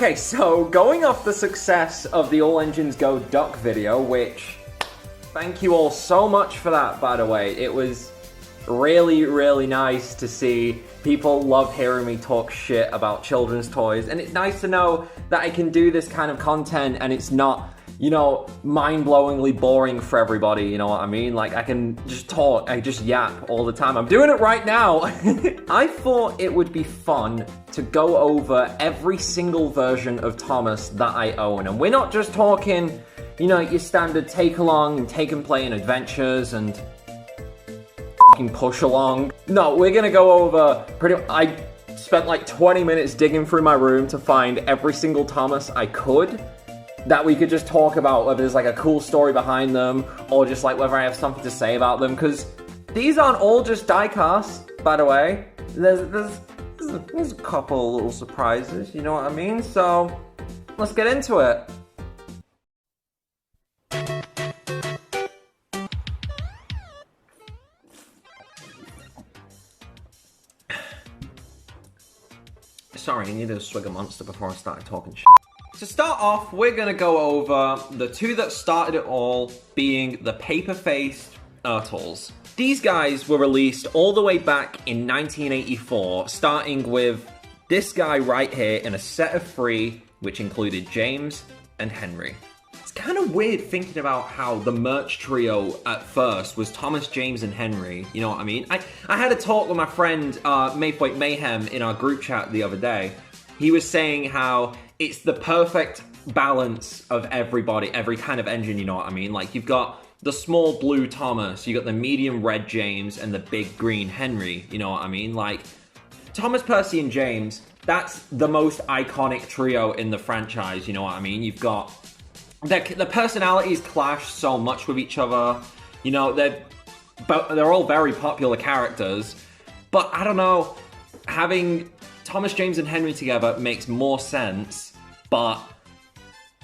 Okay, so going off the success of the All Engines Go Duck video, which, thank you all so much for that, by the way. It was really, really nice to see people love hearing me talk shit about children's toys, and it's nice to know that I can do this kind of content and it's not, you know, mind-blowingly boring for everybody, you know what I mean? Like, I can just talk, I just yap all the time. I'm doing it right now. I thought it would be fun to go over every single version of Thomas that I own, and we're not just talking, you know, your standard take-along and take-and-play and adventures and push along. No, we're gonna go over I spent like 20 minutes digging through my room to find every single Thomas I could that we could just talk about, whether there's like a cool story behind them or just like whether I have something to say about them, because these aren't all just diecasts, by the way. There's a couple little surprises, you know what I mean? So let's get into it. Sorry, I needed a swig of Monster before I started talking shit. To start off, we're gonna go over the two that started it all, being the paper-faced ERTLs. These guys were released all the way back in 1984, starting with this guy right here in a set of 3, which included James and Henry. It's kind of weird thinking about how the merch trio at first was Thomas, James, and Henry, you know what I mean? I had a talk with my friend Maypoint Mayhem in our group chat the other day. He was saying how it's the perfect balance of everybody, every kind of engine, you know what I mean? Like, you've got the small blue Thomas, you got the medium red James, and the big green Henry, you know what I mean? Like, Thomas, Percy, and James, that's the most iconic trio in the franchise, you know what I mean? You've got the personalities clash so much with each other. You know, they're all very popular characters. But I don't know, having Thomas, James, and Henry together makes more sense. But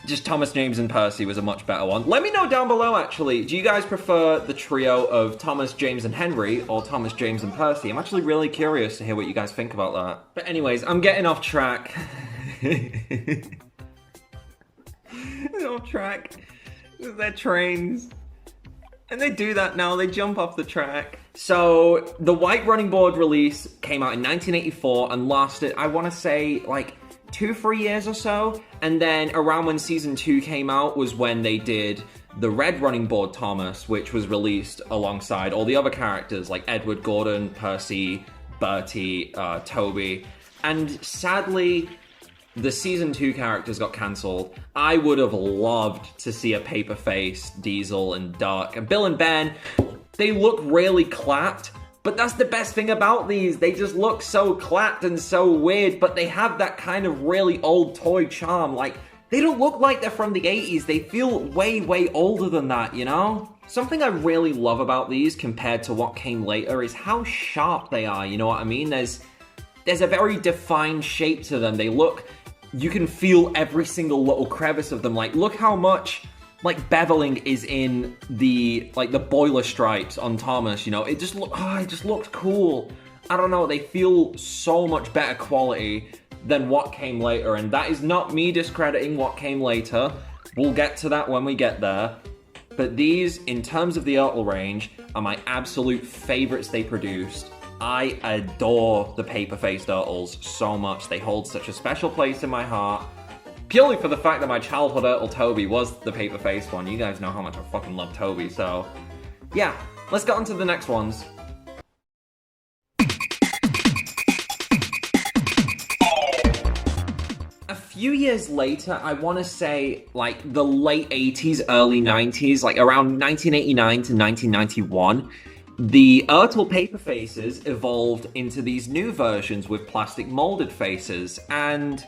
just Thomas, James, and Percy was a much better one. Let me know down below, actually. Do you guys prefer the trio of Thomas, James, and Henry, or Thomas, James, and Percy? I'm actually really curious to hear what you guys think about that. But anyways, I'm getting off track. Off track. They're trains. And they do that now, they jump off the track. So, the white running board release came out in 1984 and lasted, I want to say, like 2-3 years or so. And then around when season 2 came out was when they did the red running board Thomas, which was released alongside all the other characters like Edward, Gordon, Percy, Bertie, Toby. And sadly, the season 2 characters got cancelled. I would have loved to see a paper-face Diesel and Duck. And Bill and Ben, they look really clapped, but that's the best thing about these. They just look so clapped and so weird, but they have that kind of really old toy charm. Like, they don't look like they're from the 80s. They feel way, way older than that, you know? Something I really love about these compared to what came later is how sharp they are, you know what I mean? There's a very defined shape to them. They look... You can feel every single little crevice of them. Like, look how much, like, beveling is in the, like, the boiler stripes on Thomas, you know? It just looked cool. I don't know, they feel so much better quality than what came later, and that is not me discrediting what came later. We'll get to that when we get there. But these, in terms of the ERTL range, are my absolute favorites they produced. I adore the paper-faced ERTLs so much. They hold such a special place in my heart. Purely for the fact that my childhood ERTL Toby was the paper-faced one. You guys know how much I fucking love Toby, so... yeah, let's get on to the next ones. A few years later, I want to say, like, the late 80s, early 90s, like around 1989 to 1991... the ERTL paper faces evolved into these new versions with plastic molded faces, and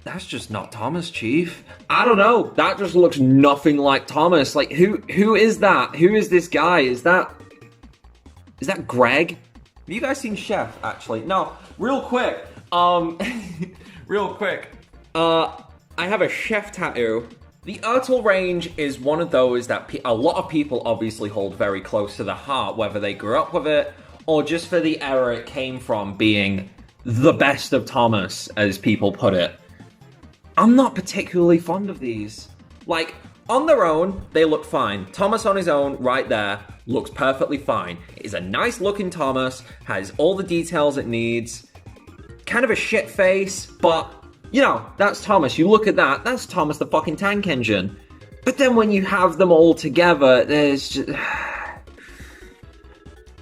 that's just not Thomas, Chief. I don't know, that just looks nothing like Thomas. Like, who is that? Who is this guy? Is that Greg? Have you guys seen Chef, actually? No, real quick, real quick, I have a Chef tattoo. The ERTL range is one of those that a lot of people obviously hold very close to the heart, whether they grew up with it or just for the era it came from being the best of Thomas, as people put it. I'm not particularly fond of these. Like, on their own, they look fine. Thomas on his own, right there, looks perfectly fine. It is a nice looking Thomas, has all the details it needs. Kind of a shit face, but, you know, that's Thomas. You look at that, that's Thomas the fucking tank engine. But then when you have them all together, there's just...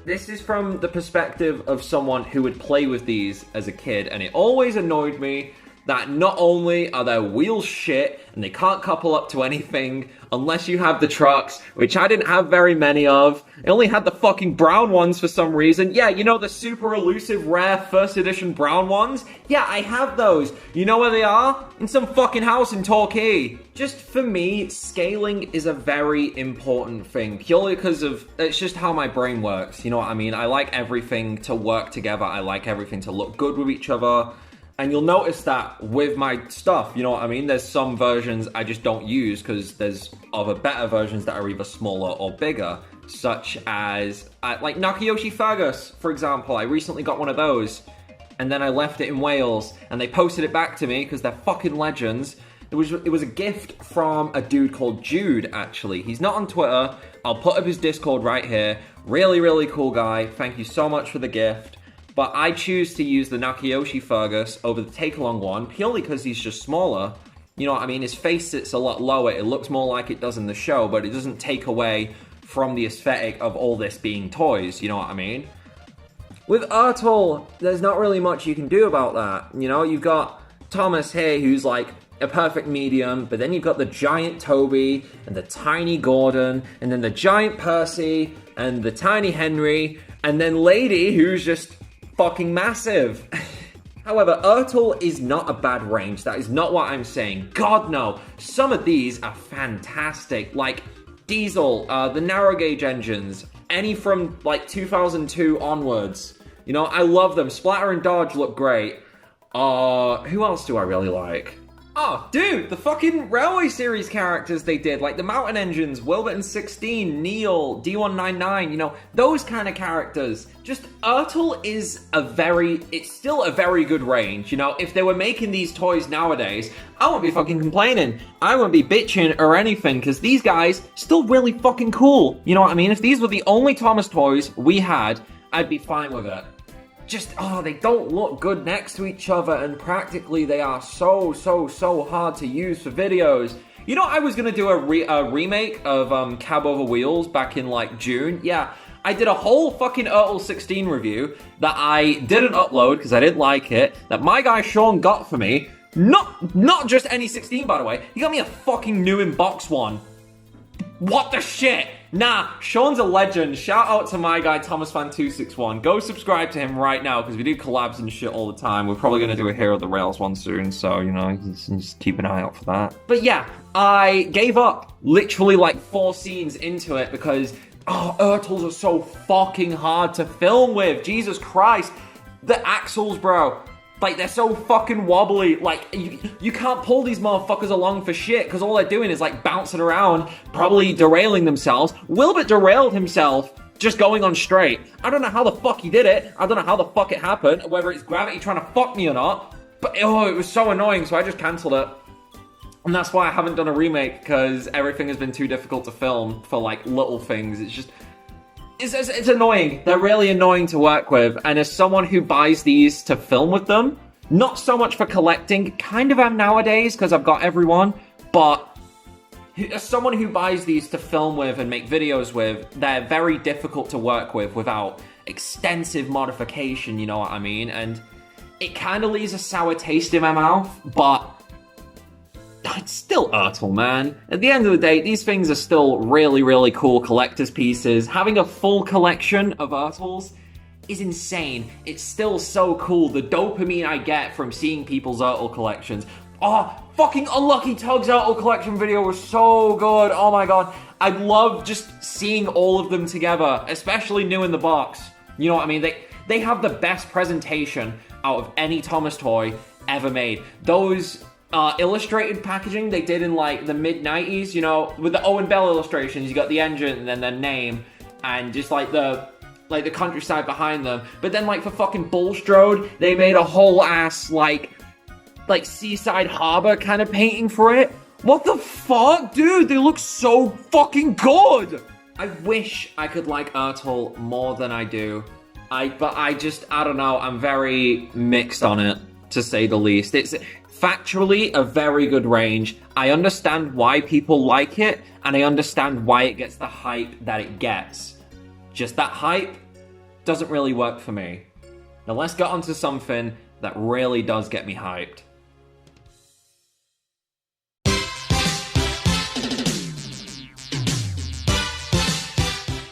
This is from the perspective of someone who would play with these as a kid, and it always annoyed me that not only are their wheels shit, and they can't couple up to anything unless you have the trucks, which I didn't have very many of. I only had the fucking brown ones for some reason. Yeah, you know the super elusive, rare, first edition brown ones? Yeah, I have those. You know where they are? In some fucking house in Torquay. Just for me, scaling is a very important thing, purely because of, it's just how my brain works, you know what I mean? I like everything to work together, I like everything to look good with each other. And you'll notice that with my stuff, you know what I mean? There's some versions I just don't use because there's other better versions that are either smaller or bigger, such as, like Nakayoshi Thomas, for example. I recently got one of those, and then I left it in Wales, and they posted it back to me because they're fucking legends. It was a gift from a dude called Jude, actually. He's not on Twitter. I'll put up his Discord right here. Really, really cool guy. Thank you so much for the gift. But I choose to use the Nakayoshi Thomas over the take-along one, purely because he's just smaller. You know what I mean? His face sits a lot lower. It looks more like it does in the show, but it doesn't take away from the aesthetic of all this being toys. You know what I mean? With ERTL, there's not really much you can do about that. You know, you've got Thomas here, who's like a perfect medium, but then you've got the giant Toby, and the tiny Gordon, and then the giant Percy, and the tiny Henry, and then Lady, who's just fucking massive. However, ERTL is not a bad range. That is not what I'm saying. God, no. Some of these are fantastic. Like Diesel, the narrow gauge engines, any from like 2002 onwards. You know, I love them. Splatter and Dodge look great. Who else do I really like? Oh, dude, the fucking Railway Series characters they did, like the Mountain Engines, Wilburton 16, Neil, D199, you know, those kind of characters. Just, ERTL is it's still a very good range, you know. If they were making these toys nowadays, I wouldn't be fucking complaining. I wouldn't be bitching or anything, because these guys, still really fucking cool. You know what I mean? If these were the only Thomas toys we had, I'd be fine with it. Just, they don't look good next to each other, and practically they are so hard to use for videos. You know, I was gonna do a remake of Cab Over Wheels back in like June. Yeah, I did a whole fucking ERTL 16 review that I didn't upload because I didn't like it, that my guy Sean got for me. Not just any 16, by the way. He got me a fucking new in-box one. What the shit? Nah, Sean's a legend. Shout out to my guy, ThomasFan261. Go subscribe to him right now, because we do collabs and shit all the time. We're probably going to do a Hero of the Rails one soon, so, you know, just keep an eye out for that. But yeah, I gave up literally like 4 scenes into it, because, ERTLs are so fucking hard to film with. Jesus Christ. The axles, bro. Like, they're so fucking wobbly. Like, you can't pull these motherfuckers along for shit, because all they're doing is, like, bouncing around, probably derailing themselves. Wilbert derailed himself just going on straight. I don't know how the fuck he did it. I don't know how the fuck it happened, whether it's gravity trying to fuck me or not. But, it was so annoying, so I just cancelled it. And that's why I haven't done a remake, because everything has been too difficult to film for, like, little things. It's just... It's annoying. They're really annoying to work with. And as someone who buys these to film with them, not so much for collecting, kind of am nowadays because I've got everyone, but as someone who buys these to film with and make videos with, they're very difficult to work with without extensive modification, you know what I mean? And it kind of leaves a sour taste in my mouth, but it's still ERTL, man. At the end of the day, these things are still really, really cool collector's pieces. Having a full collection of ERTLs is insane. It's still so cool. The dopamine I get from seeing people's ERTL collections. Fucking Unlucky Tug's ERTL collection video was so good. Oh my god. I love just seeing all of them together, especially new in the box. You know what I mean? They have the best presentation out of any Thomas toy ever made. Those... illustrated packaging they did in like the mid-90s, you know, with the Owen Bell illustrations. You got the engine and then their name, and just like the like the countryside behind them. But then like for fucking Bulstrode, they made a whole ass like seaside harbor kind of painting for it. What the fuck, dude? They look so fucking good. I wish I could like ERTL more than I do. But I don't know. I'm very mixed on it, to say the least. It's factually a very good range. I understand why people like it, and I understand why it gets the hype that it gets. Just that hype doesn't really work for me. Now let's get onto something that really does get me hyped.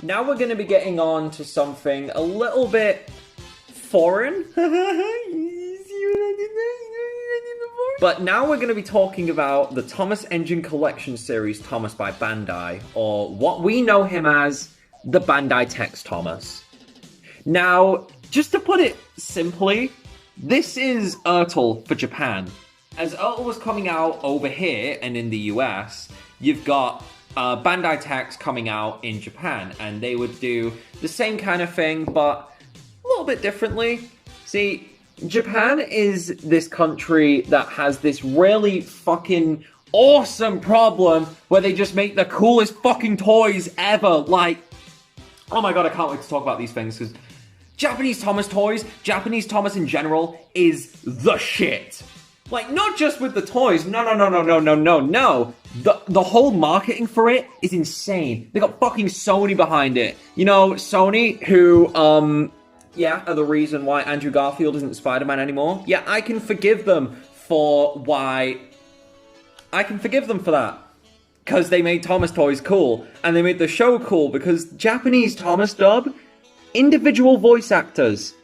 Now we're going to be getting on to something a little bit foreign. But now we're going to be talking about the Thomas Engine Collection Series Thomas by Bandai, or what we know him as, the Bandai Text Thomas. Now, just to put it simply, this is ERTL for Japan. As ERTL was coming out over here and in the US, you've got Bandai Text coming out in Japan, and they would do the same kind of thing, but a little bit differently. See, Japan is this country that has this really fucking awesome problem where they just make the coolest fucking toys ever. Like, oh my god, I can't wait to talk about these things, because Japanese Thomas toys, Japanese Thomas in general, is the shit. Like, not just with the toys, no. The whole marketing for it is insane. They got fucking Sony behind it. You know, Sony, who, are the reason why Andrew Garfield isn't Spider-Man anymore. Yeah, I can forgive them for that. Because they made Thomas toys cool, and they made the show cool, because Japanese Thomas dub, individual voice actors.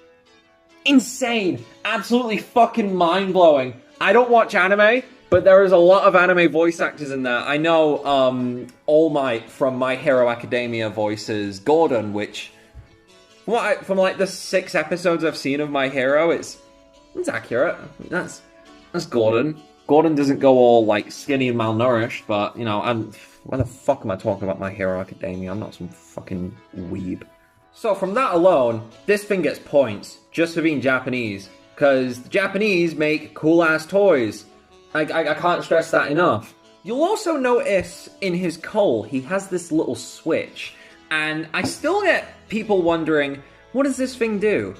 Insane. Absolutely fucking mind-blowing. I don't watch anime, but there is a lot of anime voice actors in there. I know All Might from My Hero Academia voices Gordon, which from like the 6 episodes I've seen of My Hero, it's accurate. That's Gordon. Gordon doesn't go all like skinny and malnourished, but you know, why the fuck am I talking about My Hero Academia? I'm not some fucking weeb. So from that alone, this thing gets points just for being Japanese. Because the Japanese make cool-ass toys. I can't stress that enough. You'll also notice in his cowl, he has this little switch. And I still get people wondering, what does this thing do?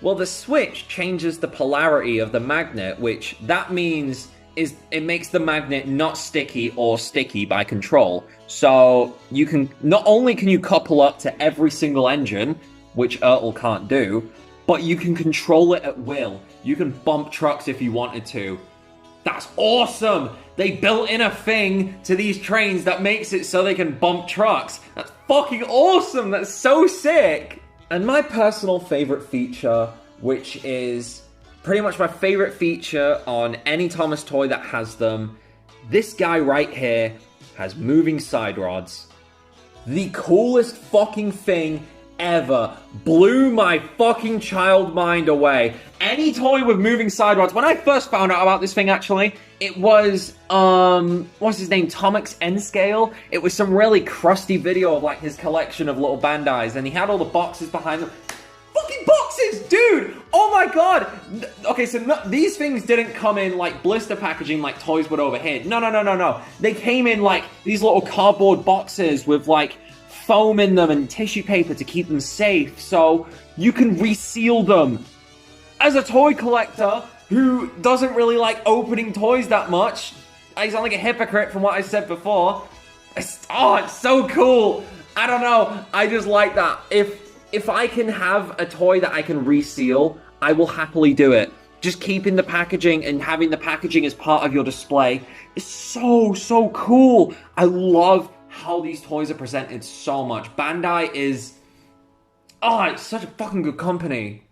Well, the switch changes the polarity of the magnet, which that means is it makes the magnet not sticky or sticky by control. So you can, not only can you couple up to every single engine, which ERTL can't do, but you can control it at will. You can bump trucks if you wanted to. That's awesome! They built in a thing to these trains that makes it so they can bump trucks. That's fucking awesome! That's so sick! And my personal favorite feature, which is pretty much my favorite feature on any Thomas toy that has them, this guy right here has moving side rods. The coolest fucking thing ever. Blew my fucking child mind away. Any toy with moving side rods. When I first found out about this thing, actually, it was, what's his name? Tomix N-Scale. It was some really crusty video of, like, his collection of little Bandais, and he had all the boxes behind them. Fucking boxes, dude! Oh my god! Okay, so these things didn't come in, like, blister packaging like toys would over here. No. They came in, like, these little cardboard boxes with, like, foam in them and tissue paper to keep them safe, so you can reseal them. As a toy collector who doesn't really like opening toys that much, I sound like a hypocrite from what I said before. It's so cool. I don't know. I just like that. If I can have a toy that I can reseal, I will happily do it. Just keeping the packaging and having the packaging as part of your display is so cool. I love how these toys are presented so much. Bandai is... it's such a fucking good company.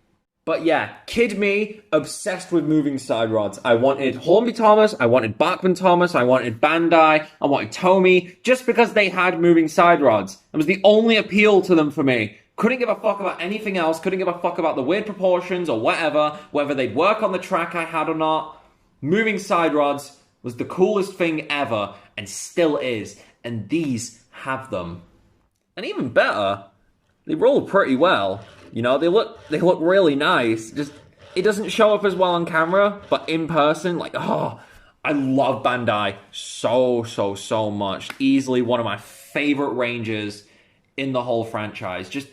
But yeah, kid me, obsessed with moving side rods. I wanted Hornby Thomas, I wanted Bachman Thomas, I wanted Bandai, I wanted Tomy, just because they had moving side rods. It was the only appeal to them for me. Couldn't give a fuck about anything else, couldn't give a fuck about the weird proportions or whatever, whether they'd work on the track I had or not. Moving side rods was the coolest thing ever, and still is. And these have them. And even better, they roll pretty well. You know, they look really nice. Just, it doesn't show up as well on camera, but in person, like, oh, I love Bandai so much. Easily one of my favorite ranges in the whole franchise. Just,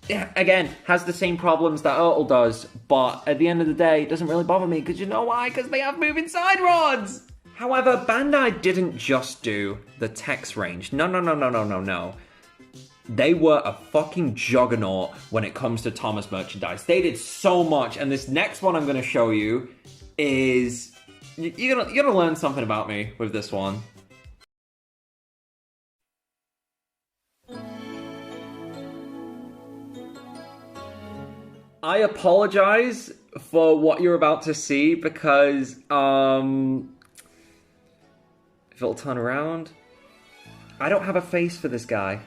yeah, again, has the same problems that ERTL does, but at the end of the day, it doesn't really bother me, because you know why? Because they have moving side rods! However, Bandai didn't just do the text range. No. They were a fucking juggernaut when it comes to Thomas merchandise. They did so much, and this next one I'm going to show you is... You're gonna learn something about me with this one. I apologize for what you're about to see because, if it'll turn around, I don't have a face for this guy.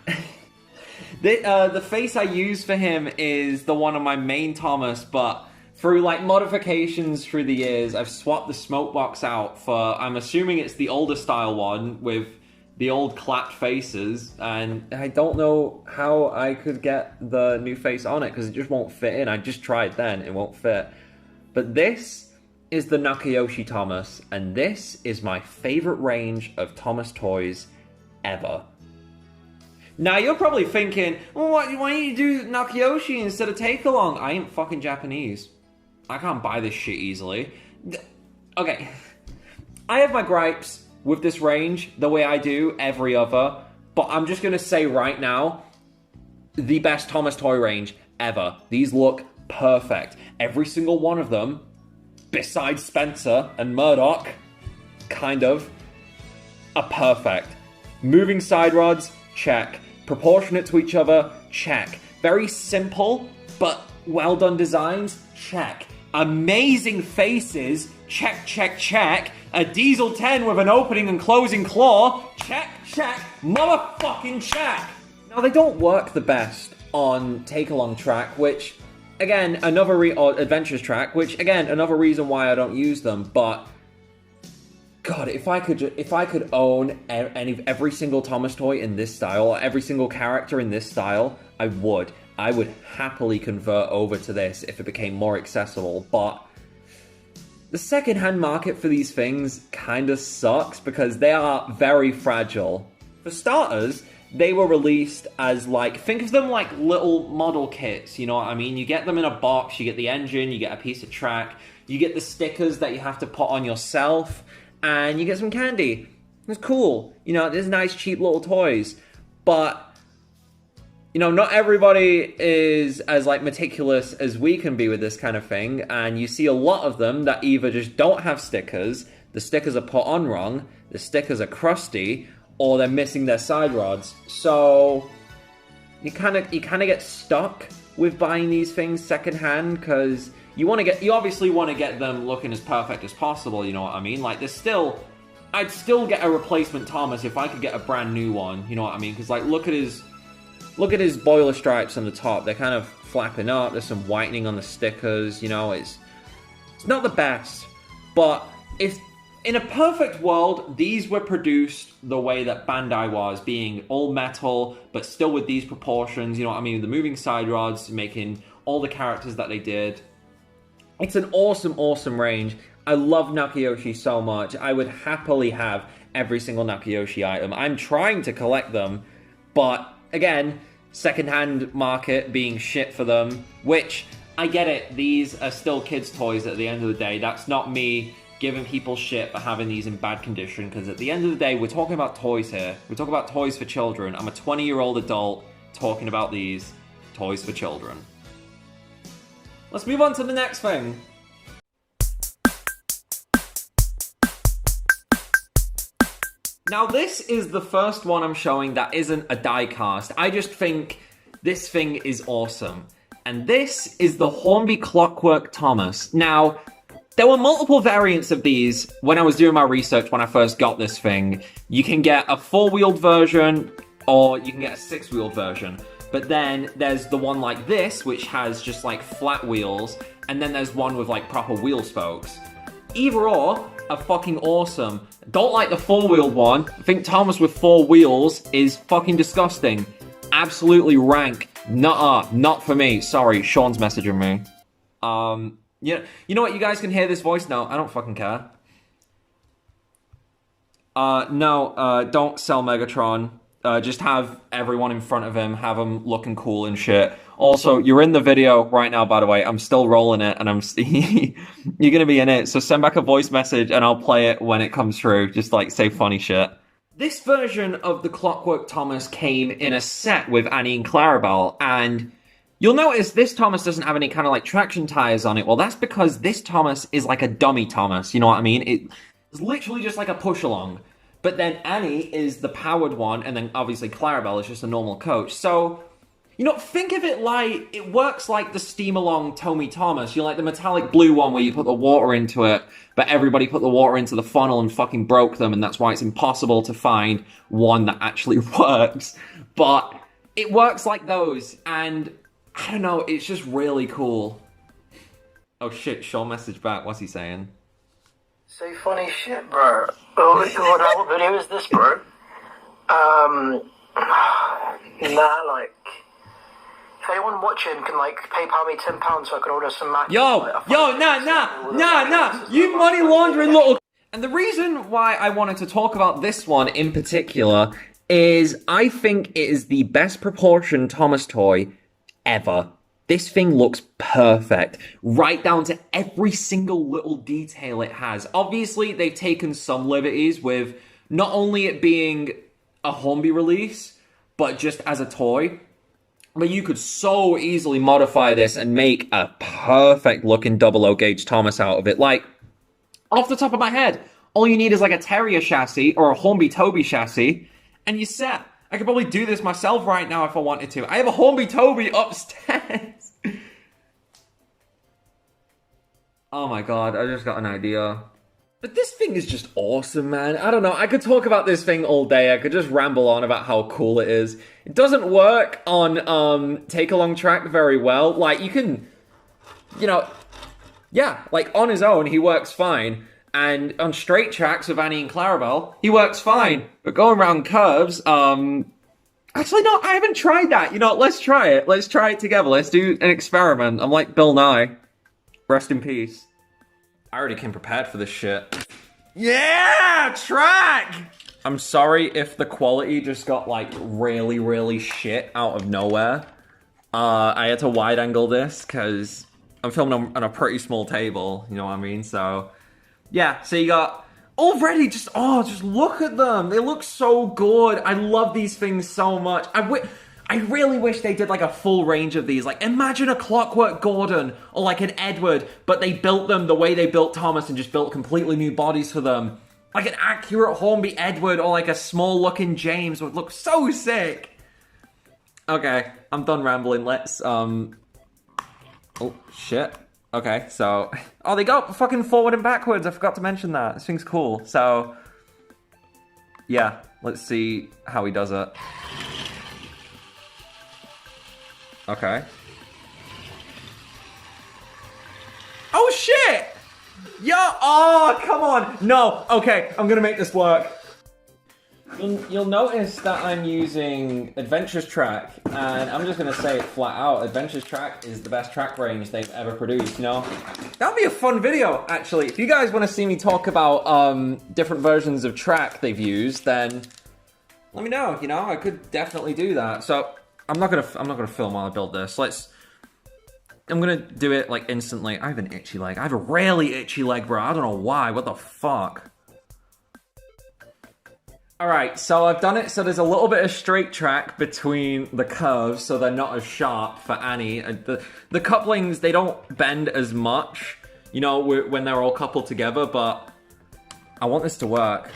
The face I use for him is the one on my main Thomas, but through like modifications through the years, I've swapped the smoke box out for, I'm assuming it's the older style one with the old clapped faces, and I don't know how I could get the new face on it because it just won't fit in. I just tried then, it won't fit. But this is the Nakayoshi Thomas, and this is my favorite range of Thomas toys ever. Now you're probably thinking, well, why don't you do Nakayoshi instead of Take Along? I ain't fucking Japanese. I can't buy this shit easily. Okay, I have my gripes with this range the way I do every other, but I'm just gonna say right now, the best Thomas toy range ever. These look perfect. Every single one of them, besides Spencer and Murdoch, kind of, are perfect. Moving side rods, check. Proportionate to each other, check. Very simple, but well done designs, check. Amazing faces, check. A Diesel 10 with an opening and closing claw, check, motherfucking check. Now they don't work the best on Take Along track, which, again, or Adventures track, which, again, another reason why I don't use them, but God, if I could own every single Thomas toy in this style, or every single character in this style, I would. I would happily convert over to this if it became more accessible, but the second-hand market for these things kind of sucks because they are very fragile. For starters, they were released as, like, think of them like little model kits, you know what I mean? You get them in a box, you get the engine, you get a piece of track, you get the stickers that you have to put on yourself, and you get some candy. It's cool. You know, there's nice, cheap little toys. But, you know, not everybody is as, like, meticulous as we can be with this kind of thing. And you see a lot of them that either just don't have stickers, the stickers are put on wrong, the stickers are crusty, or they're missing their side rods. So, you kind of get stuck with buying these things secondhand, because you obviously want to get them looking as perfect as possible, you know what I mean? Like, I'd still get a replacement Thomas if I could get a brand new one, you know what I mean? Because, like, look at his boiler stripes on the top. They're kind of flapping up. There's some whitening on the stickers, you know, it's not the best. But if, in a perfect world, these were produced the way that Bandai was, being all metal, but still with these proportions, you know what I mean? The moving side rods, making all the characters that they did. It's an awesome range. I love Nakayoshi so much. I would happily have every single Nakayoshi item. I'm trying to collect them, but again, secondhand market being shit for them, which, I get it, these are still kids' toys at the end of the day. That's not me giving people shit for having these in bad condition, because at the end of the day, we're talking about toys here. We're talking about toys for children. I'm a 20-year-old adult talking about these toys for children. Let's move on to the next thing. Now, this is the first one I'm showing that isn't a diecast. I just think this thing is awesome. And this is the Hornby Clockwork Thomas. Now, there were multiple variants of these when I was doing my research when I first got this thing. You can get a 4-wheeled version, or you can get a 6-wheeled version. But then there's the one like this, which has just like flat wheels, and then there's one with like proper wheel spokes. Either or are fucking awesome. Don't like the 4-wheeled one. I think Thomas with 4 wheels is fucking disgusting. absolutely rank. Nuh-uh, not for me. Sorry, Sean's messaging me. Yeah, you know what? You guys can hear this voice now. I don't fucking care. No, don't sell Megatron. Just have everyone in front of him, have him looking cool and shit. Also, you're in the video right now, by the way. I'm still rolling it, and you're gonna be in it. So send back a voice message, and I'll play it when it comes through. Just like say funny shit. This version of the Clockwork Thomas came in a set with Annie and Clarabelle, and you'll notice this Thomas doesn't have any kind of like traction tires on it. Well, that's because this Thomas is like a dummy Thomas. You know what I mean? It's literally just like a push along. But then Annie is the powered one, and then obviously Clarabelle is just a normal coach. So, you know, think of it like, it works like the Steam Along Tommy Thomas. You know, like the metallic blue one where you put the water into it, but everybody put the water into the funnel and fucking broke them, and that's why it's impossible to find one that actually works. But it works like those, and I don't know, it's just really cool. Oh shit, Sean messaged back, what's he saying? Say funny shit, bro. What video is this, bro? Nah, like, if anyone watching can, like, PayPal me £10 so I can order some matches. Nah, you money laundering little... And the reason why I wanted to talk about this one in particular is I think it is the best proportioned Thomas toy ever. This thing looks perfect, right down to every single little detail it has. Obviously, they've taken some liberties with not only it being a Hornby release, but just as a toy. But you could so easily modify this and make a perfect looking 00 gauge Thomas out of it. Like, off the top of my head, all you need is like a Terrier chassis or a Hornby Toby chassis, and you're set. I could probably do this myself right now if I wanted to. I have a Hornby Toby upstairs. Oh my god, I just got an idea. But this thing is just awesome, man. I don't know, I could talk about this thing all day. I could just ramble on about how cool it is. It doesn't work on take-along track very well. Like, you can, you know, yeah, like on his own, he works fine. And on straight tracks with Annie and Clarabelle, he works fine. But going around curves, actually, no, I haven't tried that. You know, let's try it. Let's try it together. Let's do an experiment. I'm like Bill Nye. Rest in peace. I already came prepared for this shit. Yeah, track! I'm sorry if the quality just got, like, really, really shit out of nowhere. I had to wide angle this, because I'm filming on a pretty small table, you know what I mean? So... yeah, so you got already just look at them. They look so good. I love these things so much. I really wish they did like a full range of these. Like, imagine a Clockwork Gordon or like an Edward, but they built them the way they built Thomas and just built completely new bodies for them. Like an accurate Hornby Edward or like a small looking James would look so sick. Okay, I'm done rambling. Let's, oh, shit. Okay, so... oh, they go fucking forward and backwards. I forgot to mention that. This thing's cool. So... yeah, let's see how he does it. Okay. Oh, shit! Yo! Oh, come on! No! Okay, I'm gonna make this work. You'll notice that I'm using Adventures Track, and I'm just going to say it flat out, Adventures Track is the best track range they've ever produced, you know? That would be a fun video, actually. If you guys want to see me talk about different versions of track they've used, then let me know, you know? I could definitely do that. So, I'm not gonna film while I build this. I'm gonna do it, like, instantly. I have an itchy leg. I have a really itchy leg, bro. I don't know why. What the fuck? Alright, so I've done it so there's a little bit of straight track between the curves, so they're not as sharp for Annie. The couplings, they don't bend as much, you know, when they're all coupled together, but I want this to work.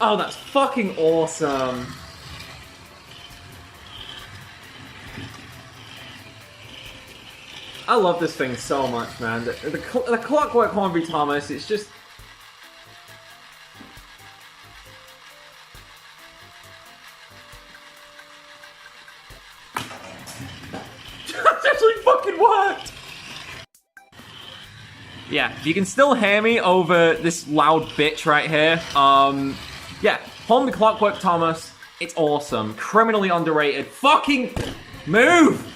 Oh, that's fucking awesome. I love this thing so much, man. The Clockwork Hornby Thomas, it's just... that's actually fucking worked! Yeah, If you can still hear me over this loud bitch right here, yeah, Hornby Clockwork Thomas, it's awesome. Criminally underrated. Fucking move!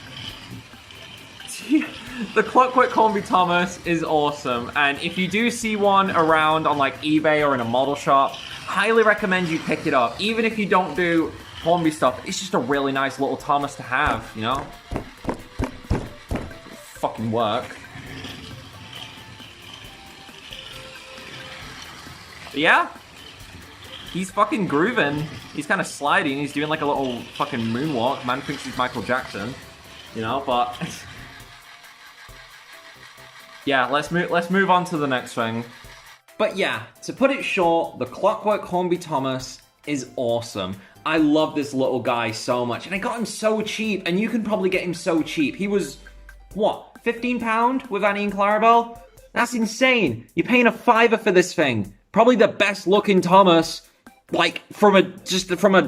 The Clockwork Hornby Thomas is awesome, and if you do see one around on like eBay or in a model shop, highly recommend you pick it up. Even if you don't do Hornby stuff, it's just a really nice little Thomas to have, you know? Fucking work. But yeah, he's fucking grooving. He's kind of sliding. He's doing like a little fucking moonwalk. Man thinks he's Michael Jackson, you know. But yeah, let's move on to the next thing. But yeah, to put it short, the Clockwork Hornby Thomas is awesome. I love this little guy so much, and I got him so cheap. And you can probably get him so cheap. He was what, £15 with Annie and Clarabelle? That's insane. You're paying a $5 for this thing. Probably the best looking Thomas, like, from a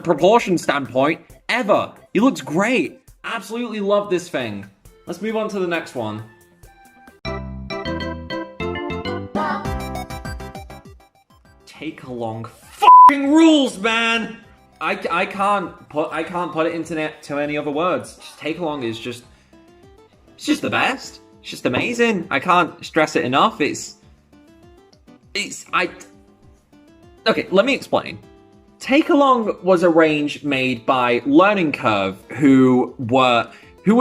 proportion standpoint, ever. He looks great. Absolutely love this thing. Let's move on to the next one. Take along fucking rules, man! I can't put it into any other words. Just take along is just, it's just the best. It's just amazing. I can't stress it enough. Okay, let me explain. Take Along was a range made by Learning Curve, who were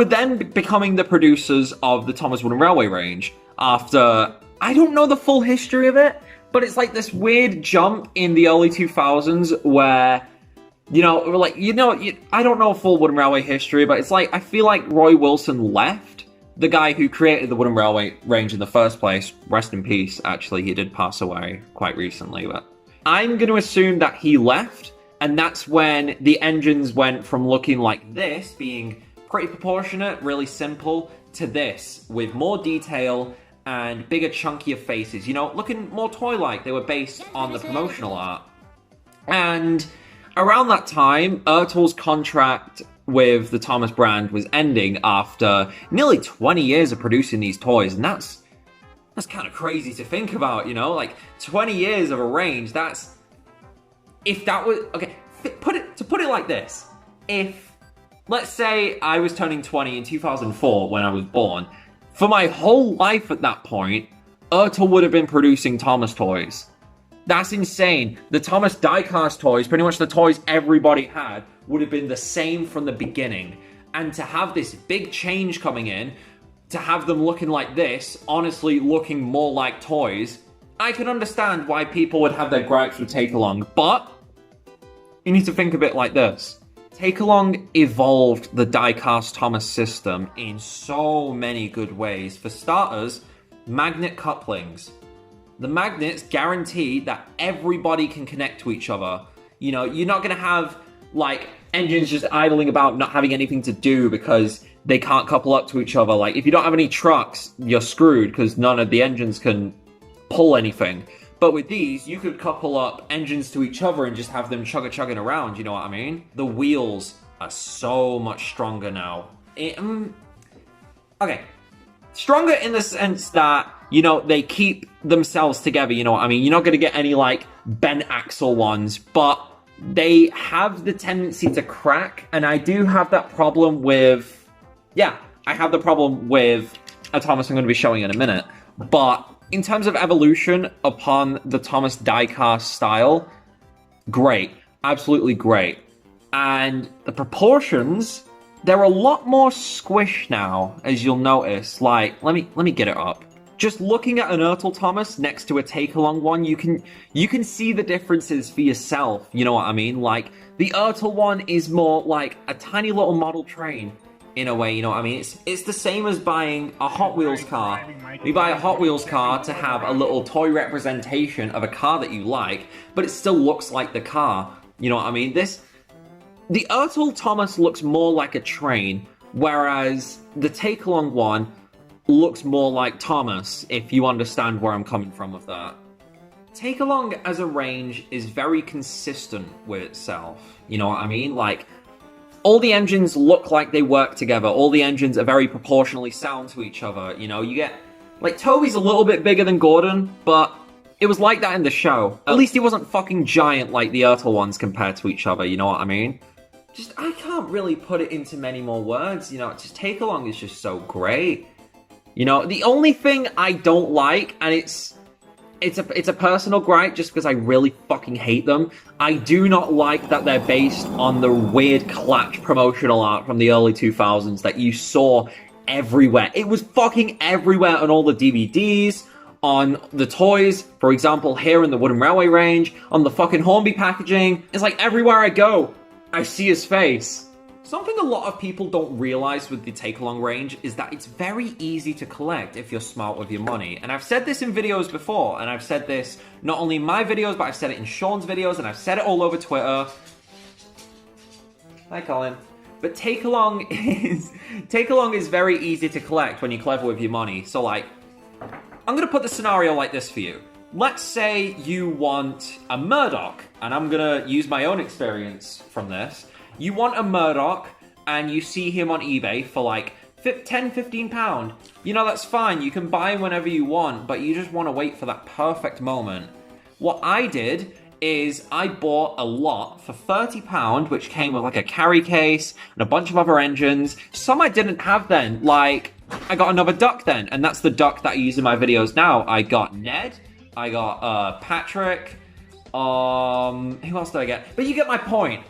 then becoming the producers of the Thomas Wooden Railway range after, I don't know the full history of it, but it's like this weird jump in the early 2000s where, I don't know a full Wooden Railway history, but it's like, I feel like Roy Wilson left, the guy who created the Wooden Railway range in the first place. Rest in peace, actually, he did pass away quite recently, but I'm going to assume that he left, and that's when the engines went from looking like this, being pretty proportionate, really simple, to this, with more detail and bigger, chunkier faces, looking more toy-like. They were based on the promotional art. And around that time, ERTL's contract with the Thomas brand was ending after nearly 20 years of producing these toys, and that's kind of crazy to think about, like 20 years of a range. If that was, okay, put it like this. If, let's say I was turning 20 in 2004 when I was born, for my whole life at that point, ERTL would have been producing Thomas toys. That's insane. The Thomas diecast toys, pretty much the toys everybody had, would have been the same from the beginning. And to have this big change coming in, to have them looking like this, honestly looking more like toys, I can understand why people would have their gripes with Take Along, but you need to think of it like this. Take Along evolved the diecast Thomas system in so many good ways. For starters, magnet couplings. The magnets guarantee that everybody can connect to each other. You're not going to have, like, engines just idling about not having anything to do because they can't couple up to each other. Like, if you don't have any trucks, you're screwed because none of the engines can pull anything. But with these, you could couple up engines to each other and just have them chugga-chugging around, you know what I mean? The wheels are so much stronger now. Okay. Stronger in the sense that, they keep themselves together, you know what I mean? You're not going to get any, like, bent axle ones, but they have the tendency to crack, and I do have that problem with... Yeah, I have the problem with a Thomas I'm going to be showing in a minute, but in terms of evolution upon the Thomas diecast style, great. Absolutely great. And the proportions, they're a lot more squished now, as you'll notice. Like, let me get it up. Just looking at an ERTL Thomas next to a Take Along one, you can see the differences for yourself, you know what I mean? Like, the ERTL one is more like a tiny little model train, in a way, you know what I mean? It's the same as buying a Hot Wheels car. You buy a Hot Wheels car to have a little toy representation of a car that you like, but it still looks like the car. You know what I mean? The ERTL Thomas looks more like a train, whereas the Take Along one looks more like Thomas, if you understand where I'm coming from with that. Take Along as a range is very consistent with itself. You know what I mean? Like, all the engines look like they work together. All the engines are very proportionally sound to each other. You get Like, Toby's a little bit bigger than Gordon, but it was like that in the show. At least he wasn't fucking giant like the ERTL ones compared to each other, you know what I mean? Just, I can't really put it into many more words, you know, just Take Along is just so great. You know, the only thing I don't like, and it's a personal gripe just because I really fucking hate them, I do not like that they're based on the weird Clutch promotional art from the early 2000s that you saw everywhere. It was fucking everywhere on all the DVDs, on the toys, for example, here in the Wooden Railway range, on the fucking Hornby packaging. It's like everywhere I go, I see his face. Something a lot of people don't realize with the Take-Along range is that it's very easy to collect if you're smart with your money. And I've said this in videos before, and I've said this not only in my videos, but I've said it in Sean's videos, and I've said it all over Twitter. Hi, Colin. But Take-Along is very easy to collect when you're clever with your money. So, like, I'm gonna put the scenario like this for you. Let's say you want a Murdoch, and I'm gonna use my own experience from this. You want a Murdoch, and you see him on eBay for like £10–15. You know, that's fine, you can buy him whenever you want, but you just want to wait for that perfect moment. What I did is I bought a lot for £30, which came with like a carry case and a bunch of other engines. Some I didn't have then, like I got another duck then, and that's the duck that I use in my videos now. I got Ned, I got Patrick, who else did I get? But you get my point.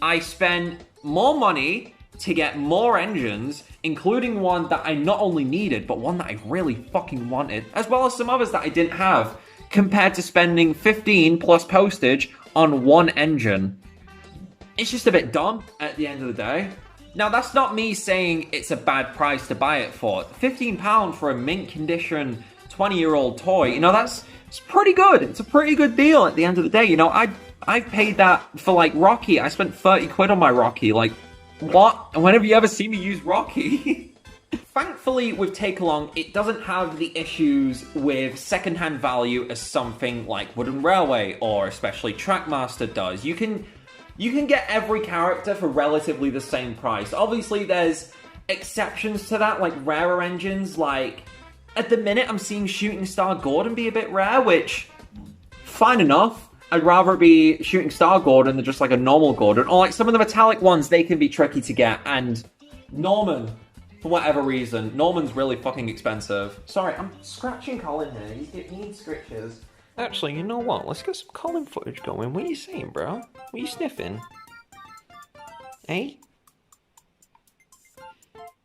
I spent more money to get more engines, including one that I not only needed, but one that I really fucking wanted, as well as some others that I didn't have, compared to spending 15 plus postage on one engine. It's just a bit dumb at the end of the day. Now, that's not me saying it's a bad price to buy it for. £15 for a mint condition 20-year-old toy, you know, it's pretty good. It's a pretty good deal at the end of the day. You know, I paid that for, like, Rocky. I spent 30 quid on my Rocky. Like, what? And when have you ever seen me use Rocky? Thankfully, with Take-Along, it doesn't have the issues with secondhand value as something like Wooden Railway or especially Trackmaster does. You can get every character for relatively the same price. Obviously, there's exceptions to that, like rarer engines. Like, at the minute, I'm seeing Shooting Star Gordon be a bit rare, which, fine enough. I'd rather be Shooting Star Gordon than just like a normal Gordon. Or like some of the metallic ones, they can be tricky to get. And Norman, for whatever reason, Norman's really fucking expensive. Sorry, I'm scratching Colin here. He needs scratches. Actually, you know what? Let's get some Colin footage going. What are you saying, bro? What are you sniffing? Eh?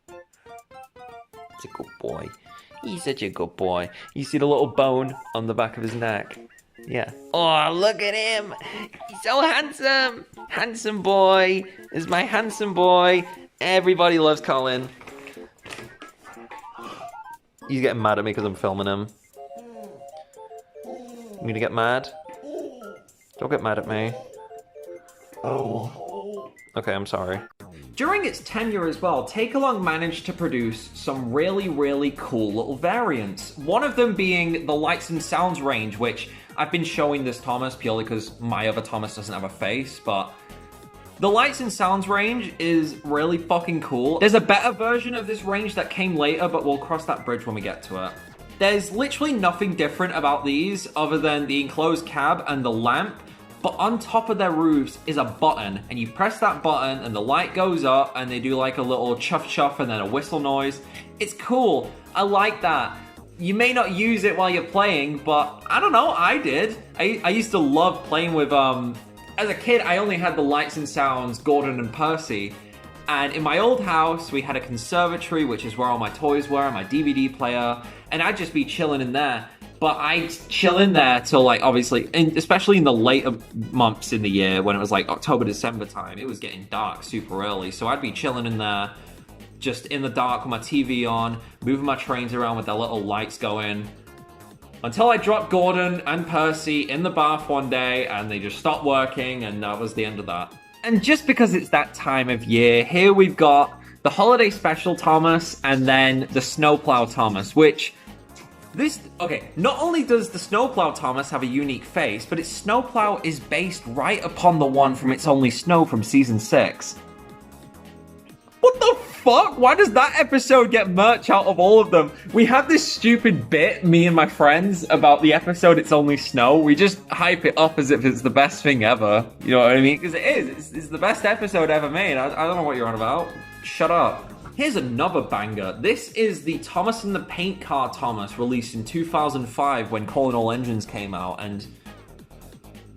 He's a good boy. He's such a good boy. You see the little bone on the back of his neck? Yeah. Oh, look at him. He's so handsome. Handsome boy. This is my handsome boy. Everybody loves Colin. He's getting mad at me because I'm filming him. I'm gonna get mad. Don't get mad at me. Oh. Okay, I'm sorry. During its tenure as well, Take-Along managed to produce some really, really cool little variants. One of them being the Lights and Sounds range, which I've been showing this Thomas purely because my other Thomas doesn't have a face, but the Lights and Sounds range is really fucking cool. There's a better version of this range that came later, but we'll cross that bridge when we get to it. There's literally nothing different about these other than the enclosed cab and the lamp, but on top of their roofs is a button, and you press that button and the light goes up and they do like a little chuff chuff and then a whistle noise. It's cool. I like that. You may not use it while you're playing, but I don't know, I did. I used to love playing with, as a kid, I only had the Lights and Sounds, Gordon and Percy. And in my old house, we had a conservatory, which is where all my toys were, and my DVD player, and I'd just be chilling in there. But I'd chill in there till, like, obviously, and especially in the later months in the year, when it was like October, December time, it was getting dark super early. So I'd be chilling in there, just in the dark with my TV on, moving my trains around with their little lights going, until I dropped Gordon and Percy in the bath one day, and they just stopped working, and that was the end of that. And just because it's that time of year, here we've got the Holiday Special Thomas, and then the Snowplow Thomas, which... not only does the Snowplow Thomas have a unique face, but its Snowplow is based right upon the one from It's Only Snow from Season 6. What the fuck? Why does that episode get merch out of all of them? We have this stupid bit, me and my friends, about the episode It's Only Snow. We just hype it up as if it's the best thing ever. You know what I mean? Because it is. It's the best episode ever made. I don't know what you're on about. Shut up. Here's another banger. This is the Thomas and the Paint Car Thomas, released in 2005 when Calling All Engines came out, and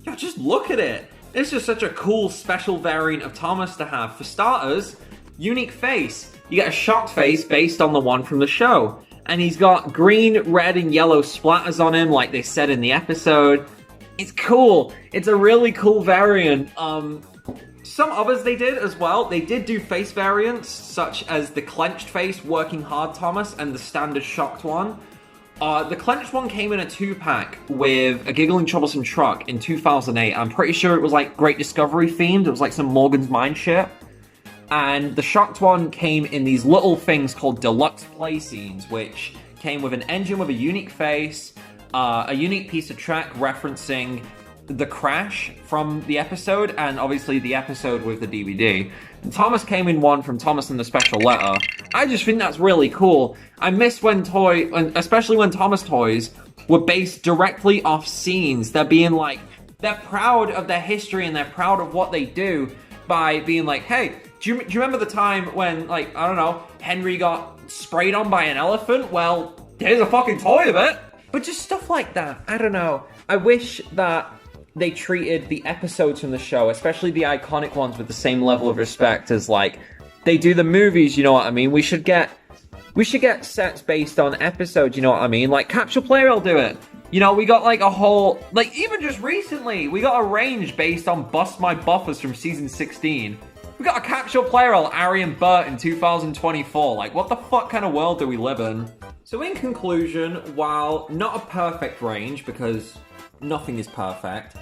yo, just look at it. It's just such a cool special variant of Thomas to have. For starters, unique face. You get a shocked face based on the one from the show, and he's got green, red, and yellow splatters on him, like they said in the episode. It's cool. It's a really cool variant. Some others they did as well. They did do face variants, such as the clenched face Working Hard Thomas and the standard shocked one. The clenched one came in a 2-pack with a Giggling Troublesome Truck in 2008. I'm pretty sure it was like Great Discovery themed. It was like some Morgan's Mine shit. And the shocked one came in these little things called deluxe play scenes, which came with an engine with a unique face, a unique piece of track referencing the crash from the episode, and obviously the episode with the DVD. And Thomas came in one from Thomas and the Special Letter. I just think that's really cool. I miss when especially when Thomas toys were based directly off scenes. They're being like, they're proud of their history and they're proud of what they do by being like, hey, do you remember the time when, like, I don't know, Henry got sprayed on by an elephant? Well, here's a fucking toy of it. But just stuff like that. I don't know. I wish that they treated the episodes from the show, especially the iconic ones, with the same level of respect as, like, they do the movies, you know what I mean? We should get sets based on episodes, you know what I mean? Like, Capsule Player will do it. You know, we got, like, a whole, like, even just recently, we got a range based on Bust My Buffers from season 16. We got a Capsule Player Ari and Bert in 2024. Like, what the fuck kind of world do we live in? So in conclusion, while not a perfect range, because nothing is perfect,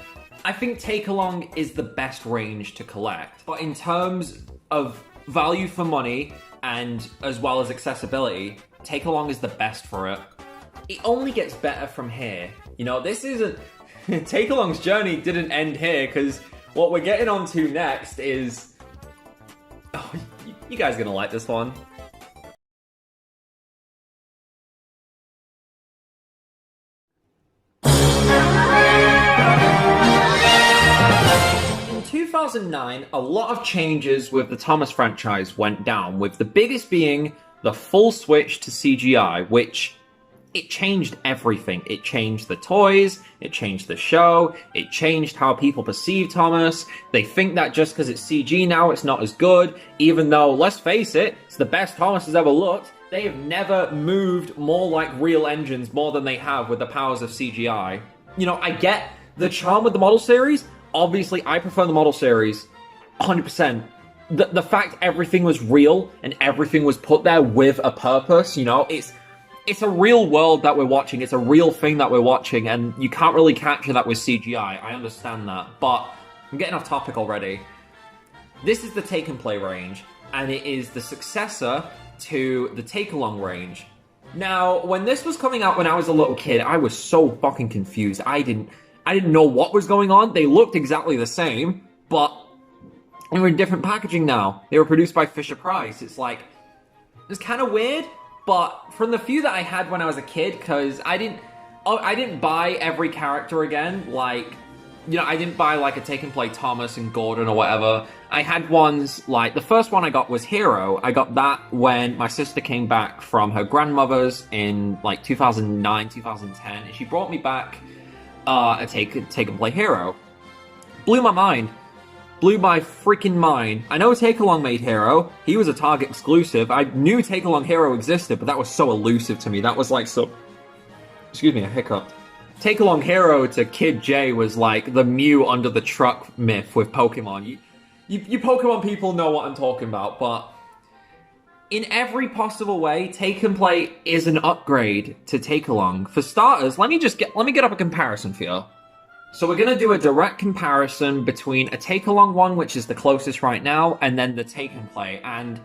I think Take Along is the best range to collect. But in terms of value for money, and as well as accessibility, Take Along is the best for it. It only gets better from here. You know, this isn't... Take Along's journey didn't end here, because what we're getting on to next is... Oh, you guys are gonna like this one. In 2009, a lot of changes with the Thomas franchise went down, with the biggest being the full switch to CGI, which it changed everything. It changed the toys, it changed the show, it changed how people perceive Thomas. They think that just because it's CG now, it's not as good, even though, let's face it, it's the best Thomas has ever looked. They have never moved more like real engines more than they have with the powers of CGI. You know, I get the charm with the model series. Obviously, I prefer the model series 100%. The fact everything was real and everything was put there with a purpose, you know, it's a real world that we're watching. It's a real thing that we're watching, and you can't really capture that with CGI. I understand that, but I'm getting off topic already. This is the Take and Play range, and it is the successor to the Take Along range. Now, when this was coming out when I was a little kid, I was so fucking confused. I didn't know what was going on. They looked exactly the same, but they were in different packaging now. They were produced by Fisher-Price. It's like, it's kind of weird. But from the few that I had when I was a kid, because I didn't buy every character again, like, you know, I didn't buy like a Take and Play Thomas and Gordon or whatever. I had ones like, the first one I got was Hero. I got that when my sister came back from her grandmother's in like 2009, 2010, and she brought me back a Take and Play Hero. Blew my mind. Blew my freaking mind. I know Take Along made Hero. He was a Target exclusive. I knew Take Along Hero existed, but that was so elusive to me. That was like so... Excuse me, I hiccuped. Take Along Hero to Kid J was like the Mew under the truck myth with Pokemon. You Pokemon people know what I'm talking about, but... in every possible way, Take and Play is an upgrade to Take Along. For starters, let me get up a comparison for you. So we're going to do a direct comparison between a Take Along one, which is the closest right now, and then the Take and Play. And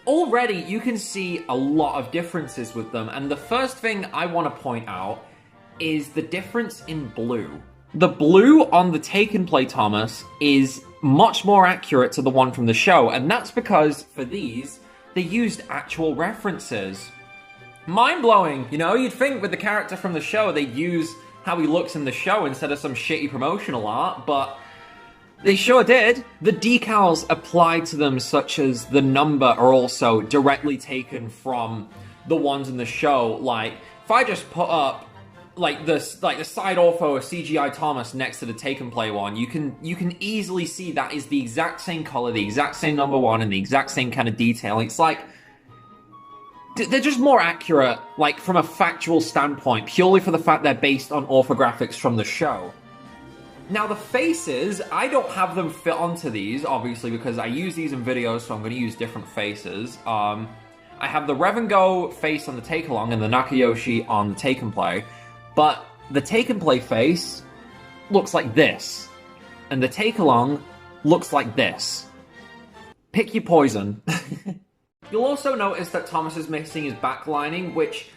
already you can see a lot of differences with them. And the first thing I want to point out is the difference in blue. The blue on the Take and Play Thomas is much more accurate to the one from the show. And that's because for these, they used actual references. Mind-blowing, you know? You'd think with the character from the show, they'd use how he looks in the show instead of some shitty promotional art, but they sure did. The decals applied to them, such as the number, are also directly taken from the ones in the show. Like, if I just put up like the side ortho of CGI Thomas next to the Take and Play one, you can easily see that is the exact same color, the exact same number one, and the exact same kind of detailing. It's like they're just more accurate, like from a factual standpoint, purely for the fact they're based on orthographics from the show. Now the faces, I don't have them fit onto these, obviously, because I use these in videos, so I'm going to use different faces. I have the Rev and Go face on the Take Along and the Nakayoshi on the Take and Play. But the Take and Play face looks like this, and the Take Along looks like this. Pick your poison. You'll also notice that Thomas is missing his backlining, which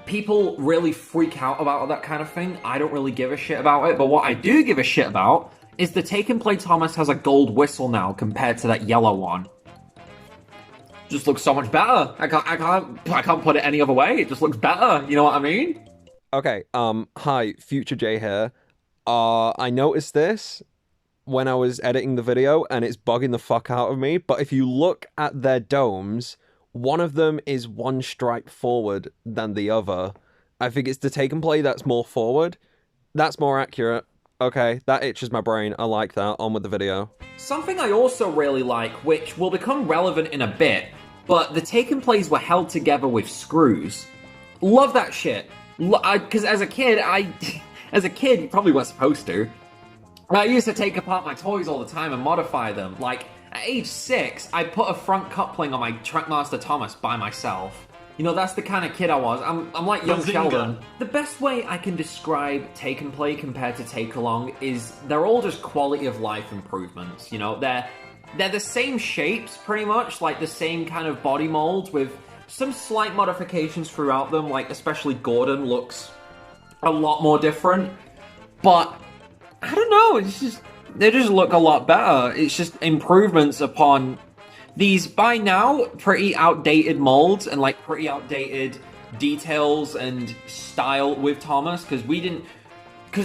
people really freak out about that kind of thing. I don't really give a shit about it, but what I do give a shit about is the Take and Play Thomas has a gold whistle now compared to that yellow one. Just looks so much better. I can't put it any other way. It just looks better. You know what I mean? Okay, hi, futurejay here. I noticed this when I was editing the video, and it's bugging the fuck out of me, but if you look at their domes, one of them is one stripe forward than the other. I think it's the Take and Play that's more forward. That's more accurate. Okay, that itches my brain. I like that. On with the video. Something I also really like, which will become relevant in a bit, but the Take and Plays were held together with screws. Love that shit. Because as a kid, you probably weren't supposed to. I used to take apart my toys all the time and modify them. Like, at age 6, I put a front coupling on my Trackmaster Thomas by myself. You know, that's the kind of kid I was. I'm like young Sheldon. The best way I can describe Take and Play compared to Take Along is they're all just quality of life improvements. You know, they're the same shapes, pretty much, like the same kind of body mold with some slight modifications throughout them, like especially Gordon looks a lot more different. But I don't know, it's just they just look a lot better. It's just improvements upon these by now pretty outdated molds and like pretty outdated details and style with Thomas, because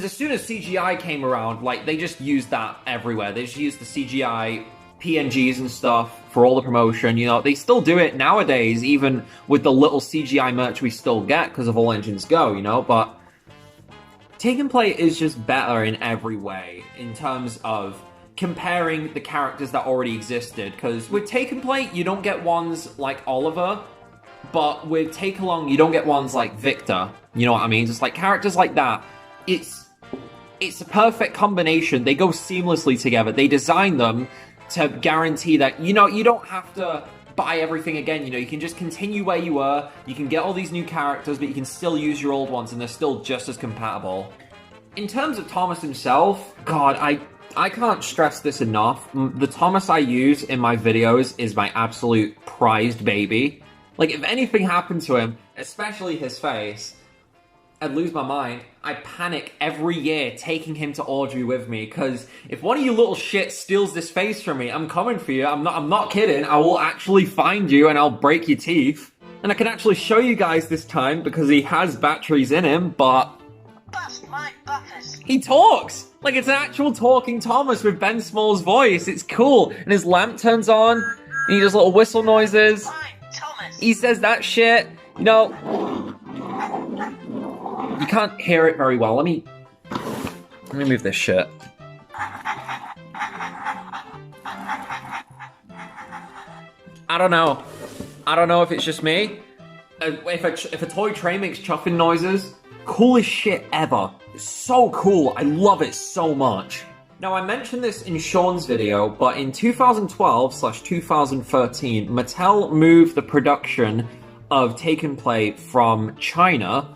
as soon as CGI came around, like they just used that everywhere. They just used the CGI PNGs and stuff for all the promotion. You know, they still do it nowadays, even with the little CGI merch we still get because of All Engines Go, you know, but Take and Play is just better in every way in terms of comparing the characters that already existed, because with Take and Play, you don't get ones like Oliver, but with Take Along, you don't get ones like Victor, you know what I mean? Just like characters like that, it's a perfect combination. They go seamlessly together. They design them to guarantee that, you know, you don't have to buy everything again, you know, you can just continue where you were, you can get all these new characters, but you can still use your old ones and they're still just as compatible. In terms of Thomas himself, God, I can't stress this enough. The Thomas I use in my videos is my absolute prized baby. Like, if anything happened to him, especially his face, I'd lose my mind. I panic every year taking him to Audrey with me, because if one of you little shits steals this face from me, I'm coming for you. I'm not kidding. I will actually find you and I'll break your teeth. And I can actually show you guys this time because he has batteries in him, but Bust my butters. he talks! Like it's an actual talking Thomas with Ben Small's voice. It's cool. And his lamp turns on, and he does little whistle noises. I'm Thomas. He says that shit. You know, you can't hear it very well. Let me move this shit. I don't know. I don't know if it's just me. If a toy train makes chuffing noises, coolest shit ever. It's so cool. I love it so much. Now, I mentioned this in Sean's video, but in 2012/2013, Mattel moved the production of Take and Play from China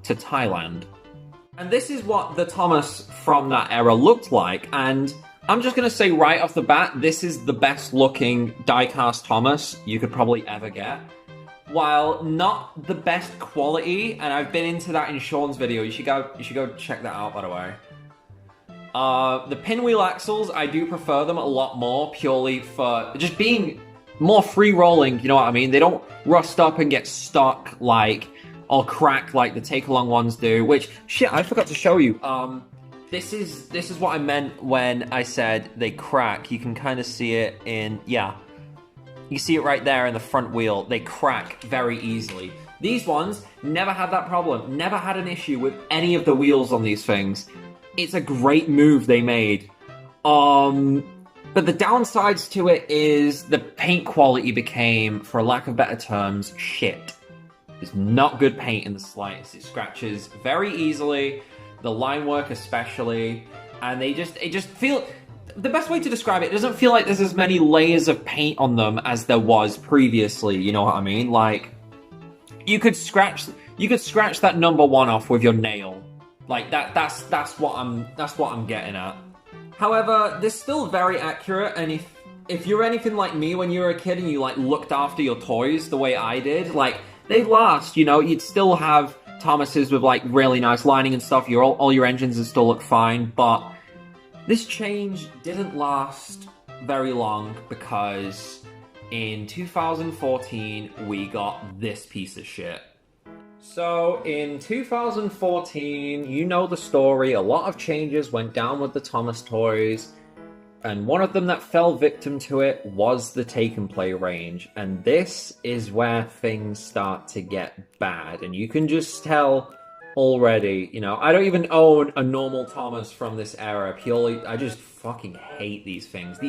to Thailand. And this is what the Thomas from that era looked like, and I'm just gonna say right off the bat, this is the best looking diecast Thomas you could probably ever get. While not the best quality, and I've been into that in Sean's video, you should go check that out, by the way. The pinwheel axles, I do prefer them a lot more, purely for just being more free rolling, you know what I mean? They don't rust up and get stuck like, or crack like the take-along ones do, which, shit, I forgot to show you. This is what I meant when I said they crack. You can kind of see it in, yeah. You see it right there in the front wheel. They crack very easily. These ones never had that problem. Never had an issue with any of the wheels on these things. It's a great move they made. But the downsides to it is the paint quality became, for lack of better terms, shit. It's not good paint in the slightest. It scratches very easily, the line work especially, and it just feel... The best way to describe it doesn't feel like there's as many layers of paint on them as there was previously, you know what I mean? Like, you could scratch that number 1 off with your nail. Like, that's what I'm getting at. However, they're still very accurate, and if you're anything like me when you were a kid and you, like, looked after your toys the way I did, like, they'd last, you know? You'd still have Thomases with, like, really nice lining and stuff. All your engines would still look fine, but this change didn't last very long because in 2014, we got this piece of shit. So, in 2014, you know the story, a lot of changes went down with the Thomas toys, and one of them that fell victim to it was the take and play range, and this is where things start to get bad, and you can just tell already, you know, I don't even own a normal Thomas from this era, purely, I just fucking hate these things.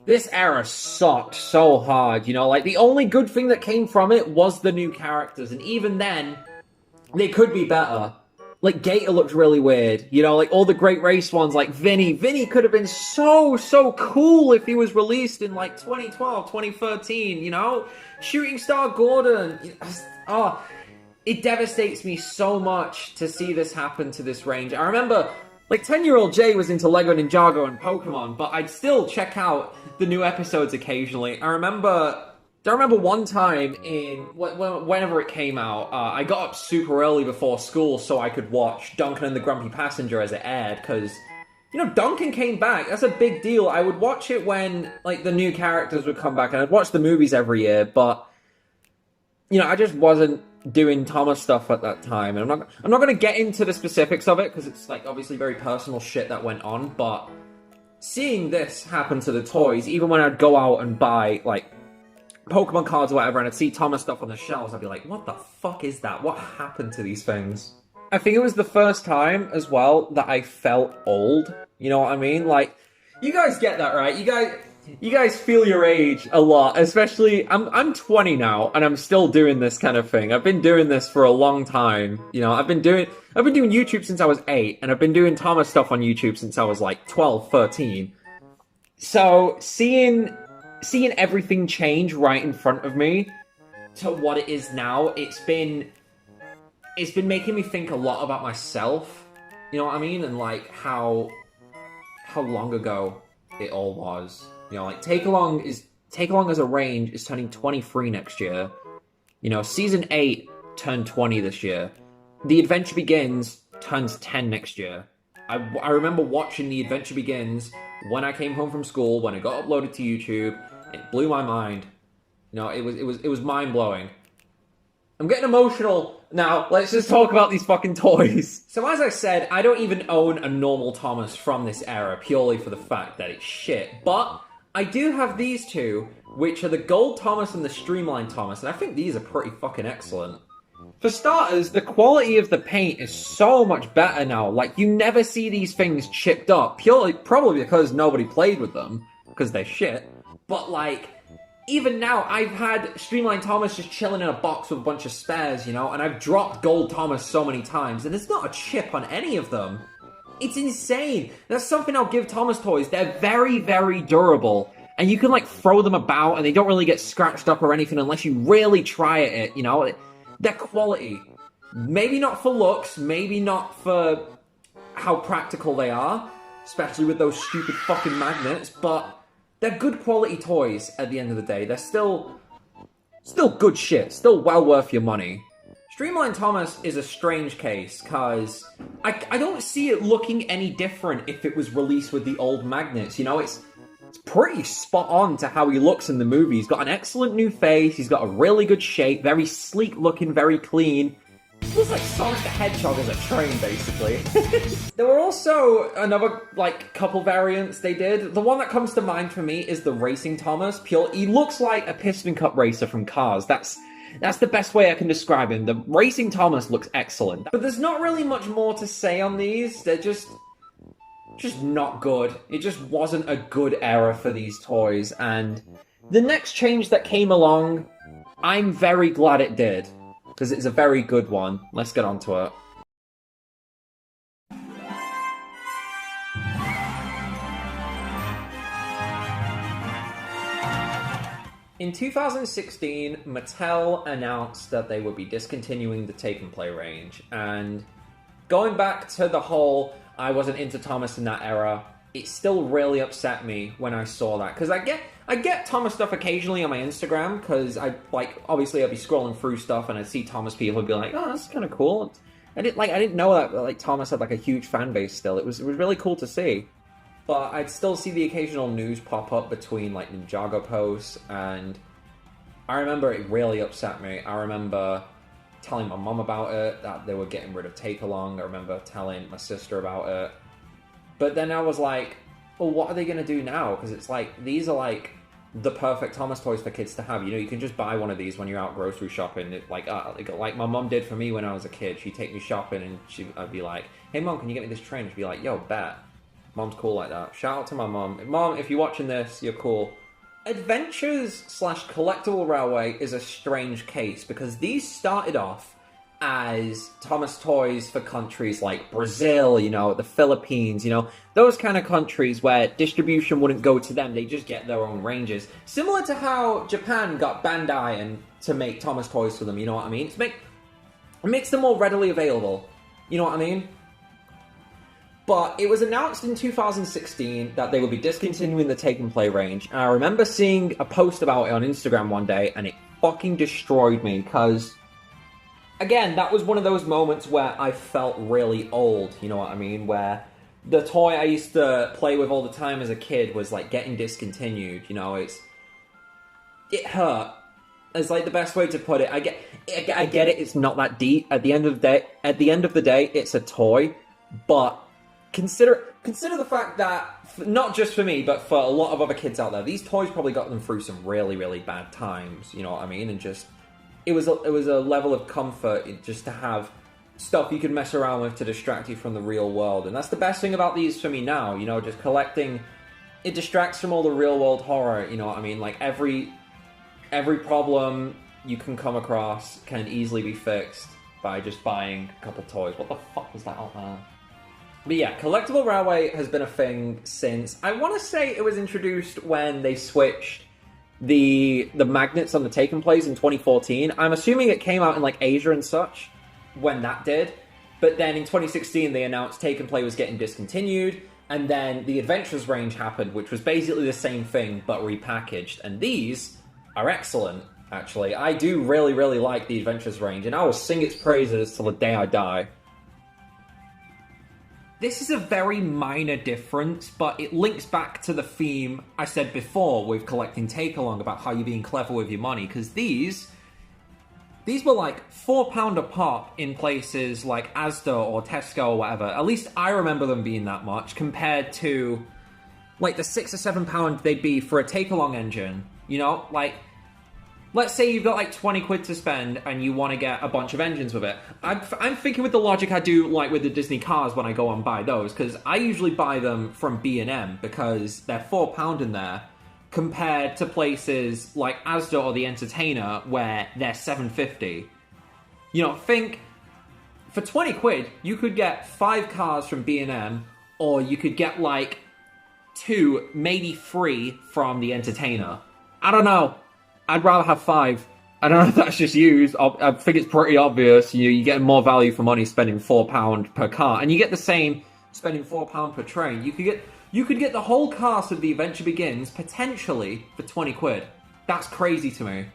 This era sucked so hard, you know, like, the only good thing that came from it was the new characters, and even then, they could be better. Like, Gator looked really weird, you know, like, all the Great Race ones, like Vinny could have been so cool if he was released in, like, 2012, 2013, you know? Shooting Star Gordon, oh, it devastates me so much to see this happen to this range. I remember, like, 10-year-old Jay was into Lego Ninjago and Pokemon, but I'd still check out the new episodes occasionally. I remember one time whenever it came out, I got up super early before school so I could watch Duncan and the Grumpy Passenger as it aired, because, you know, Duncan came back. That's a big deal. I would watch it when, like, the new characters would come back, and I'd watch the movies every year, but, you know, I just wasn't doing Thomas stuff at that time, and I'm not going to get into the specifics of it, because it's, like, obviously very personal shit that went on, but seeing this happen to the toys, even when I'd go out and buy, like, Pokemon cards or whatever, and I'd see Thomas stuff on the shelves, I'd be like, what the fuck is that? What happened to these things? I think it was the first time, as well, that I felt old, you know what I mean? Like, you guys get that, right? You guys feel your age a lot, especially, I'm 20 now, and I'm still doing this kind of thing. I've been doing this for a long time, you know, I've been doing YouTube since I was 8, and I've been doing Thomas stuff on YouTube since I was, like, 12, 13. So, seeing everything change right in front of me to what it is now, it's been making me think a lot about myself, you know what I mean? And, like, how long ago it all was. You know, like, Take Along as a range is turning 23 next year. You know, Season 8 turned 20 this year. The Adventure Begins turns 10 next year. I remember watching The Adventure Begins when I came home from school, when it got uploaded to YouTube. It blew my mind. You know, it was mind-blowing. I'm getting emotional now. Let's just talk about these fucking toys. So as I said, I don't even own a normal Thomas from this era, purely for the fact that it's shit. But I do have these two, which are the Gold Thomas and the Streamlined Thomas, and I think these are pretty fucking excellent. For starters, the quality of the paint is so much better now. Like, you never see these things chipped up, probably because nobody played with them, because they're shit. But, like, even now, I've had Streamlined Thomas just chilling in a box with a bunch of spares, you know, and I've dropped Gold Thomas so many times, and there's not a chip on any of them. It's insane. That's something I'll give Thomas toys. They're very, very durable, and you can, like, throw them about, and they don't really get scratched up or anything unless you really try at it, you know? They're quality. Maybe not for looks, maybe not for how practical they are, especially with those stupid fucking magnets, but they're good quality toys at the end of the day. They're still good shit, still well worth your money. Streamlined Thomas is a strange case, because I don't see it looking any different if it was released with the old magnets, you know? It's pretty spot on to how he looks in the movie. He's got an excellent new face, he's got a really good shape, very sleek looking, very clean. It looks like Sonic the Hedgehog as a train, basically. There were also another, like, couple variants they did. The one that comes to mind for me is the Racing Thomas. He looks like a Piston Cup racer from Cars. That's the best way I can describe him. The Racing Thomas looks excellent. But there's not really much more to say on these. They're just not good. It just wasn't a good era for these toys. And the next change that came along, I'm very glad it did, because it's a very good one. Let's get on to it. In 2016, Mattel announced that they would be discontinuing the Take and Play range, and going back to the whole I wasn't into Thomas in that era, it still really upset me when I saw that, because I get Thomas stuff occasionally on my Instagram, because obviously I'd be scrolling through stuff and I'd see Thomas people and be like, oh, that's kind of cool. I didn't know that Thomas had a huge fan base still. It was really cool to see. But I'd still see the occasional news pop up between Ninjago posts, and I remember it really upset me. I remember telling my mum about it, that they were getting rid of Take Along. I remember telling my sister about it. But then I was like, well, what are they going to do now? Because it's these are the perfect Thomas toys for kids to have. You can just buy one of these when you're out grocery shopping. Like my mum did for me when I was a kid. She'd take me shopping and I'd be like, hey mum, can you get me this train? She'd be like, yo, bet. Mom's cool like that. Shout out to my mom. Mom, if you're watching this, you're cool. Adventures/Collectible Railway is a strange case, because these started off as Thomas toys for countries like Brazil, the Philippines, those kind of countries where distribution wouldn't go to them. They just get their own ranges. Similar to how Japan got Bandai to make Thomas toys for them, you know what I mean? It makes them more readily available. You know what I mean? But it was announced in 2016 that they would be discontinuing the Take and Play range. And I remember seeing a post about it on Instagram one day, and it fucking destroyed me, because, again, that was one of those moments where I felt really old, you know what I mean? Where the toy I used to play with all the time as a kid was, getting discontinued, it hurt. It's, the best way to put it. I get it, it's not that deep. At the end of the day, it's a toy, but Consider the fact that, not just for me, but for a lot of other kids out there, these toys probably got them through some really, really bad times, you know what I mean? And just, it was a level of comfort just to have stuff you could mess around with to distract you from the real world. And that's the best thing about these for me now, just collecting, it distracts from all the real world horror, you know what I mean? Every problem you can come across can easily be fixed by just buying a couple toys. What the fuck was that out there? But yeah, Collectible Railway has been a thing since, I want to say it was introduced when they switched the magnets on the Take and Plays in 2014. I'm assuming it came out in Asia and such when that did. But then in 2016 they announced Take and Play was getting discontinued, and then the Adventures range happened, which was basically the same thing but repackaged. And these are excellent, actually. I do really, really like the Adventures range, and I will sing its praises till the day I die. This is a very minor difference, but it links back to the theme I said before with collecting Take-Along about how you're being clever with your money, because these were £4 a pop in places like Asda or Tesco or whatever. At least I remember them being that much, compared to the £6 or £7 they'd be for a Take-Along engine. Let's say you've got 20 quid to spend and you want to get a bunch of engines with it. I'm thinking with the logic I do with the Disney cars when I go and buy those, because I usually buy them from B&M because they're £4 in there, compared to places like Asda or the Entertainer where they're £7.50. Think for 20 quid you could get 5 cars from B&M, or you could get 2, maybe 3 from the Entertainer. I don't know. I'd rather have 5. I don't know if that's just used. I think it's pretty obvious. You're getting more value for money spending £4 per car, and you get the same spending £4 per train. You could get the whole cast of The Adventure Begins potentially for 20 quid. That's crazy to me.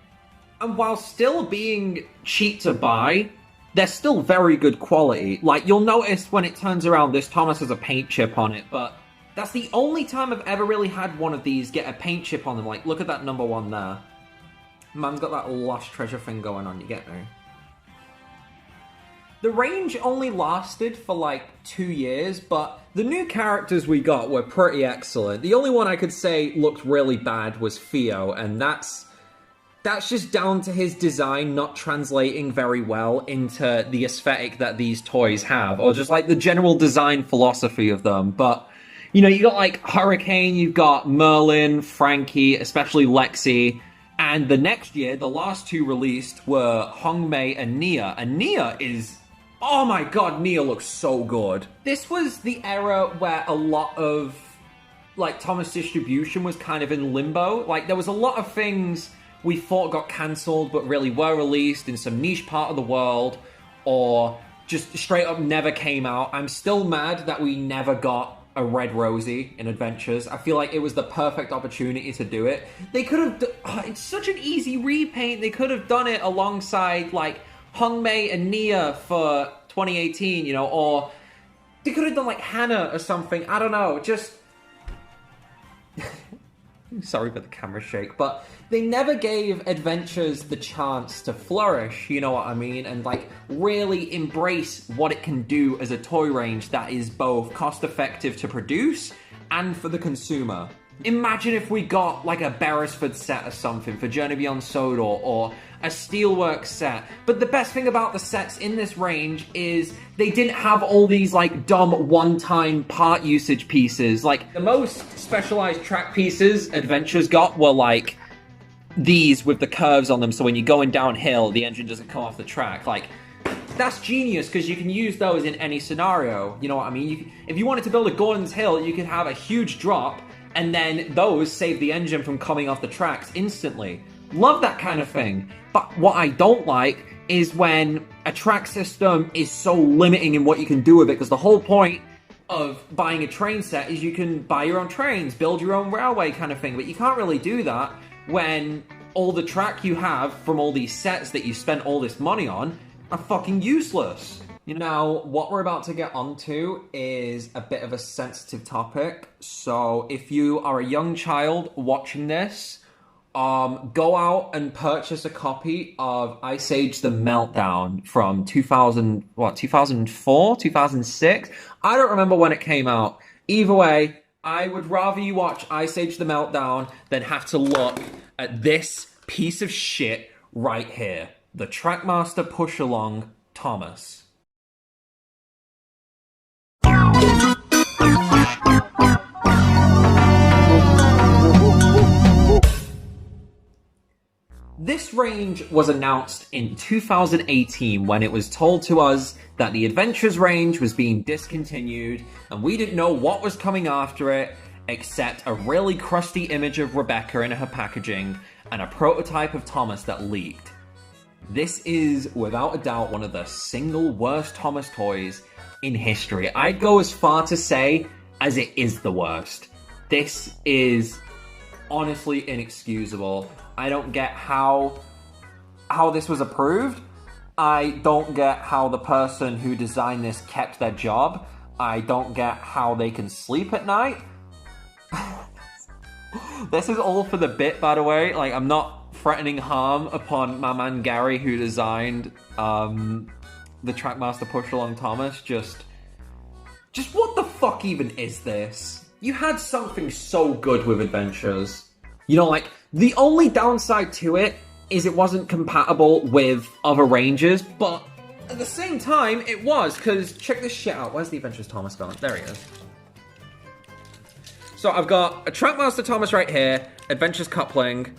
And while still being cheap to buy, they're still very good quality. You'll notice when it turns around, this Thomas has a paint chip on it, but That's the only time I've ever really had one of these get a paint chip on them. Like, look at that number 1 there. Man's got that lost treasure thing going on, you get me? The range only lasted for like 2 years, but the new characters we got were pretty excellent. The only one I could say looked really bad was Theo, and that's just down to his design not translating very well into the aesthetic that these toys have, or just like the general design philosophy of them. But, you know, you got like Hurricane, you've got Merlin, Frankie, especially Lexi, and the next year, the last 2 released were Hornby and Nia, and Nia is... oh my god, Nia looks so good. This was the era where a lot of, like, Thomas distribution was kind of in limbo. Like, there was a lot of things we thought got cancelled, but really were released in some niche part of the world, or just straight up never came out. I'm still mad that we never got a Red Rosie in Adventures. I feel like it was the perfect opportunity to do it. They could have... it's such an easy repaint. They could have done it alongside, like, Hornby and Nia for 2018, you know, or they could have done like Hannah or something. I don't know, just... sorry for the camera shake, but they never gave Adventures the chance to flourish, you know what I mean, and like really embrace what it can do as a toy range that is both cost effective to produce and for the consumer. Imagine if we got like a Beresford set or something for Journey Beyond Sodor, or a Steelworks set. But the best thing about the sets in this range is they didn't have all these like dumb one-time part usage pieces. Like the most specialized track pieces Adventures got were like these with the curves on them, so when you're going downhill the engine doesn't come off the track. Like, that's genius because you can use those in any scenario, you know what I mean? If you wanted to build a Gordon's Hill, you could have a huge drop and then those save the engine from coming off the tracks instantly. Love that kind of thing. But what I don't like is when a track system is so limiting in what you can do with it, because the whole point of buying a train set is you can buy your own trains, build your own railway kind of thing, but you can't really do that when all the track you have from all these sets that you spent all this money on are fucking useless. You know, what we're about to get onto is a bit of a sensitive topic, so if you are a young child watching this, go out and purchase a copy of Ice Age The Meltdown from 2004, 2006? I don't remember when it came out. Either way, I would rather you watch Ice Age The Meltdown than have to look at this piece of shit right here. The Trackmaster Push-Along Thomas. This range was announced in 2018 when it was told to us that the Adventures range was being discontinued, and we didn't know what was coming after it except a really crusty image of Rebecca in her packaging and a prototype of Thomas that leaked. This is without a doubt one of the single worst Thomas toys in history. I'd go as far to say as it is the worst. This is honestly inexcusable. I don't get how this was approved. I don't get how the person who designed this kept their job. I don't get how they can sleep at night. This is all for the bit, by the way. Like, I'm not threatening harm upon my man Gary who designed the Trackmaster Push-Along Thomas. Just what the fuck even is this? You had something so good with Adventures. You know, like, the only downside to it is it wasn't compatible with other ranges, but at the same time, it was, because check this shit out. Where's the Adventures Thomas gone? There he is. So I've got a Trackmaster Thomas right here, Adventures coupling,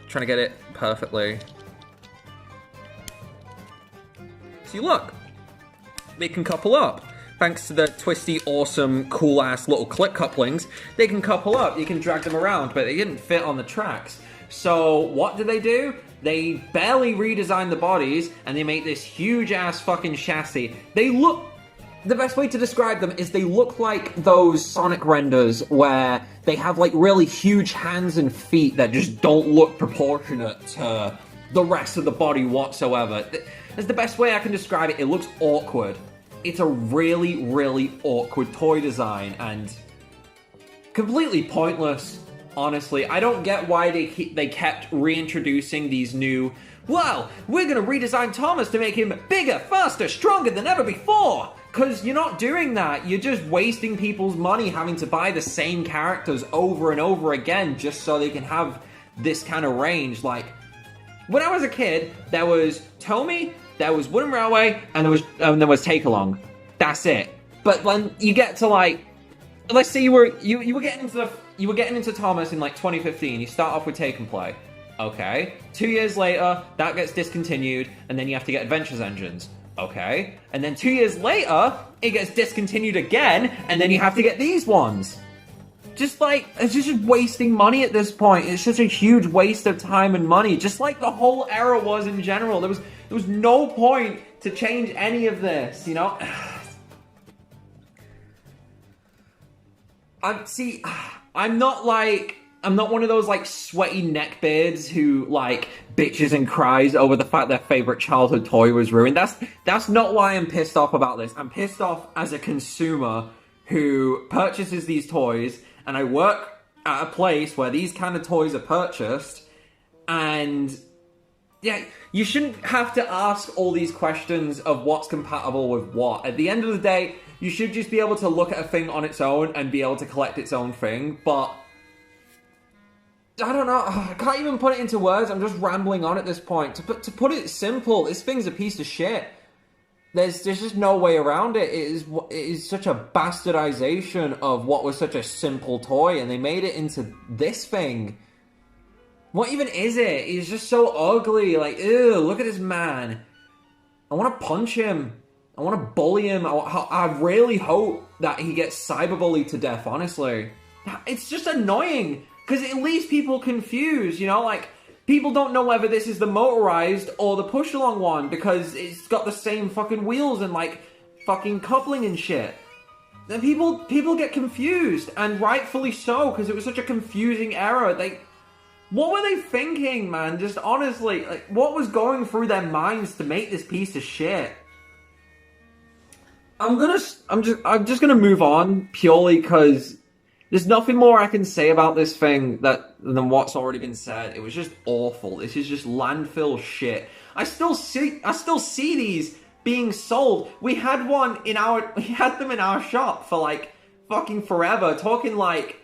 trying to get it perfectly. See, look, they can couple up. Thanks to the twisty, awesome, cool-ass little clip couplings, they can couple up. You can drag them around, but they didn't fit on the tracks. So what did they do? They barely redesigned the bodies, and they make this huge-ass fucking chassis. They look... The best way to describe them is they look like those Sonic renders where they have, like, really huge hands and feet that just don't look proportionate to the rest of the body whatsoever. That's the best way I can describe it. It looks awkward. It's a really, really awkward toy design, and completely pointless, honestly. I don't get why they kept reintroducing these new, well, we're gonna redesign Thomas to make him bigger, faster, stronger than ever before. Because you're not doing that. You're just wasting people's money having to buy the same characters over and over again just so they can have this kind of range. Like, when I was a kid, there was Tomy, there was Wooden Railway, and there was Take Along. That's it. But when you get to, like, let's say you were getting into Thomas in like 2015. You start off with Take and Play. Okay. 2 years later, that gets discontinued, and then you have to get Adventures Engines. Okay. And then 2 years later, it gets discontinued again, and then you have to get these ones. Just like, it's just wasting money at this point. It's such a huge waste of time and money. Just like the whole era was in general. There was no point to change any of this, you know? I'm not one of those, like, sweaty neckbeards who, like, bitches and cries over the fact their favorite childhood toy was ruined. That's not why I'm pissed off about this. I'm pissed off as a consumer who purchases these toys, and I work at a place where these kind of toys are purchased, and yeah, you shouldn't have to ask all these questions of what's compatible with what. At the end of the day, you should just be able to look at a thing on its own and be able to collect its own thing, but I don't know, I can't even put it into words. I'm just rambling on at this point. To put it simple, this thing's a piece of shit. There's just no way around it. It is such a bastardization of what was such a simple toy, and they made it into this thing. What even is it? He's just so ugly. Like, ew, look at this man. I want to punch him. I want to bully him. I really hope that he gets cyberbullied to death, honestly. It's just annoying, because it leaves people confused, you know? Like, people don't know whether this is the motorized or the push-along one, because it's got the same fucking wheels and, like, fucking coupling and shit. Then people get confused, and rightfully so, because it was such a confusing era. What were they thinking, man? Just honestly, like, what was going through their minds to make this piece of shit? I'm just gonna move on purely because there's nothing more I can say about this thing than what's already been said. It was just awful. This is just landfill shit. I still see these being sold. We had them in our shop for like fucking forever. Talking like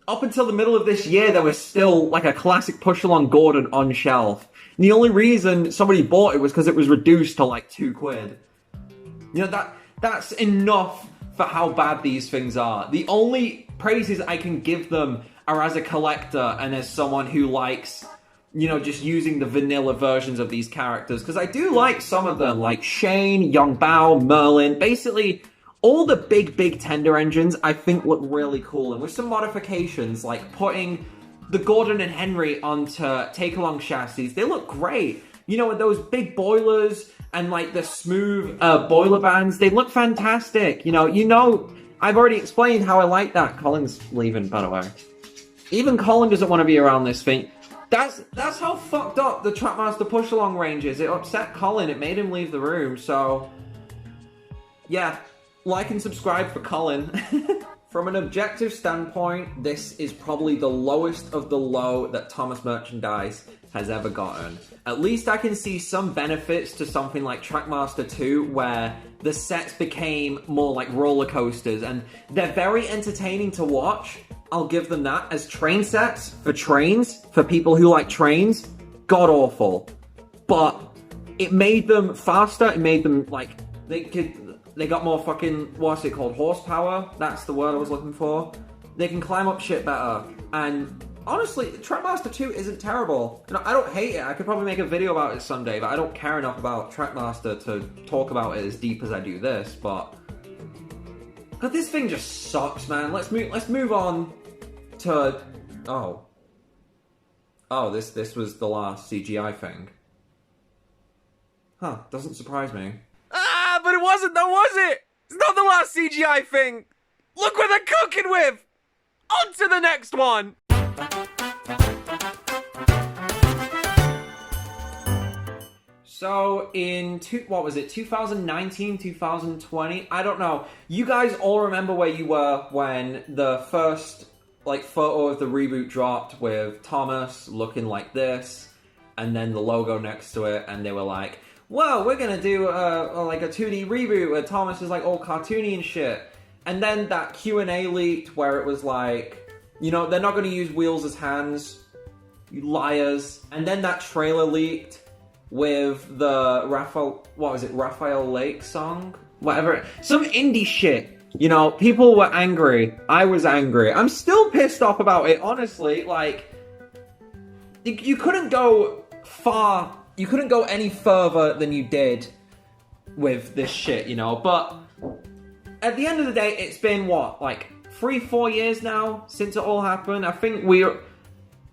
up until the middle of this year, there was still like a classic push-along Gordon on shelf. And the only reason somebody bought it was because it was reduced to like £2. You know, that's enough for how bad these things are. The only praises I can give them are as a collector and as someone who likes, you know, just using the vanilla versions of these characters. Because I do like some of them, like Shane, Young Bao, Merlin. Basically, all the big tender engines I think look really cool. And with some modifications, like putting the Gordon and Henry onto take-along chassis, they look great. You know, with those big boilers and like the smooth boiler bands, they look fantastic. You know, I've already explained how I like that. Colin's leaving, by the way. Even Colin doesn't want to be around this thing. That's how fucked up the Trackmaster push-along range is. It upset Colin. It made him leave the room. So, yeah, like and subscribe for Colin. From an objective standpoint, this is probably the lowest of the low that Thomas merchandise has ever gotten. At least I can see some benefits to something like Trackmaster 2, where the sets became more like roller coasters, and they're very entertaining to watch. I'll give them that. As train sets, for trains, for people who like trains, god-awful. But it made them faster, it made them, like, they got more fucking, what's it called, horsepower? That's the word I was looking for. They can climb up shit better, and honestly, Trackmaster 2 isn't terrible. You know, I don't hate it. I could probably make a video about it someday, but I don't care enough about Trackmaster to talk about it as deep as I do this, but this thing just sucks, man. Let's move on to this was the last CGI thing. Huh, doesn't surprise me. Ah, but it wasn't though, was it? It's not the last CGI thing. Look what they're cooking with. On to the next one. So in 2019, 2020? I don't know. You guys all remember where you were when the first like photo of the reboot dropped with Thomas looking like this, and then the logo next to it, and they were like, "Whoa, we're gonna do like a 2D reboot where Thomas is like all cartoony and shit." And then that Q&A leaked where it was like, you know, they're not gonna use wheels as hands, you liars. And then that trailer leaked with the Raphael Lake song, whatever, some indie shit. You know, people were angry. I was angry. I'm still pissed off about it, honestly. Like, you couldn't go far. You couldn't go any further than you did with this shit, you know. But at the end of the day, it's been, what, like 3-4 years now since it all happened? I think we're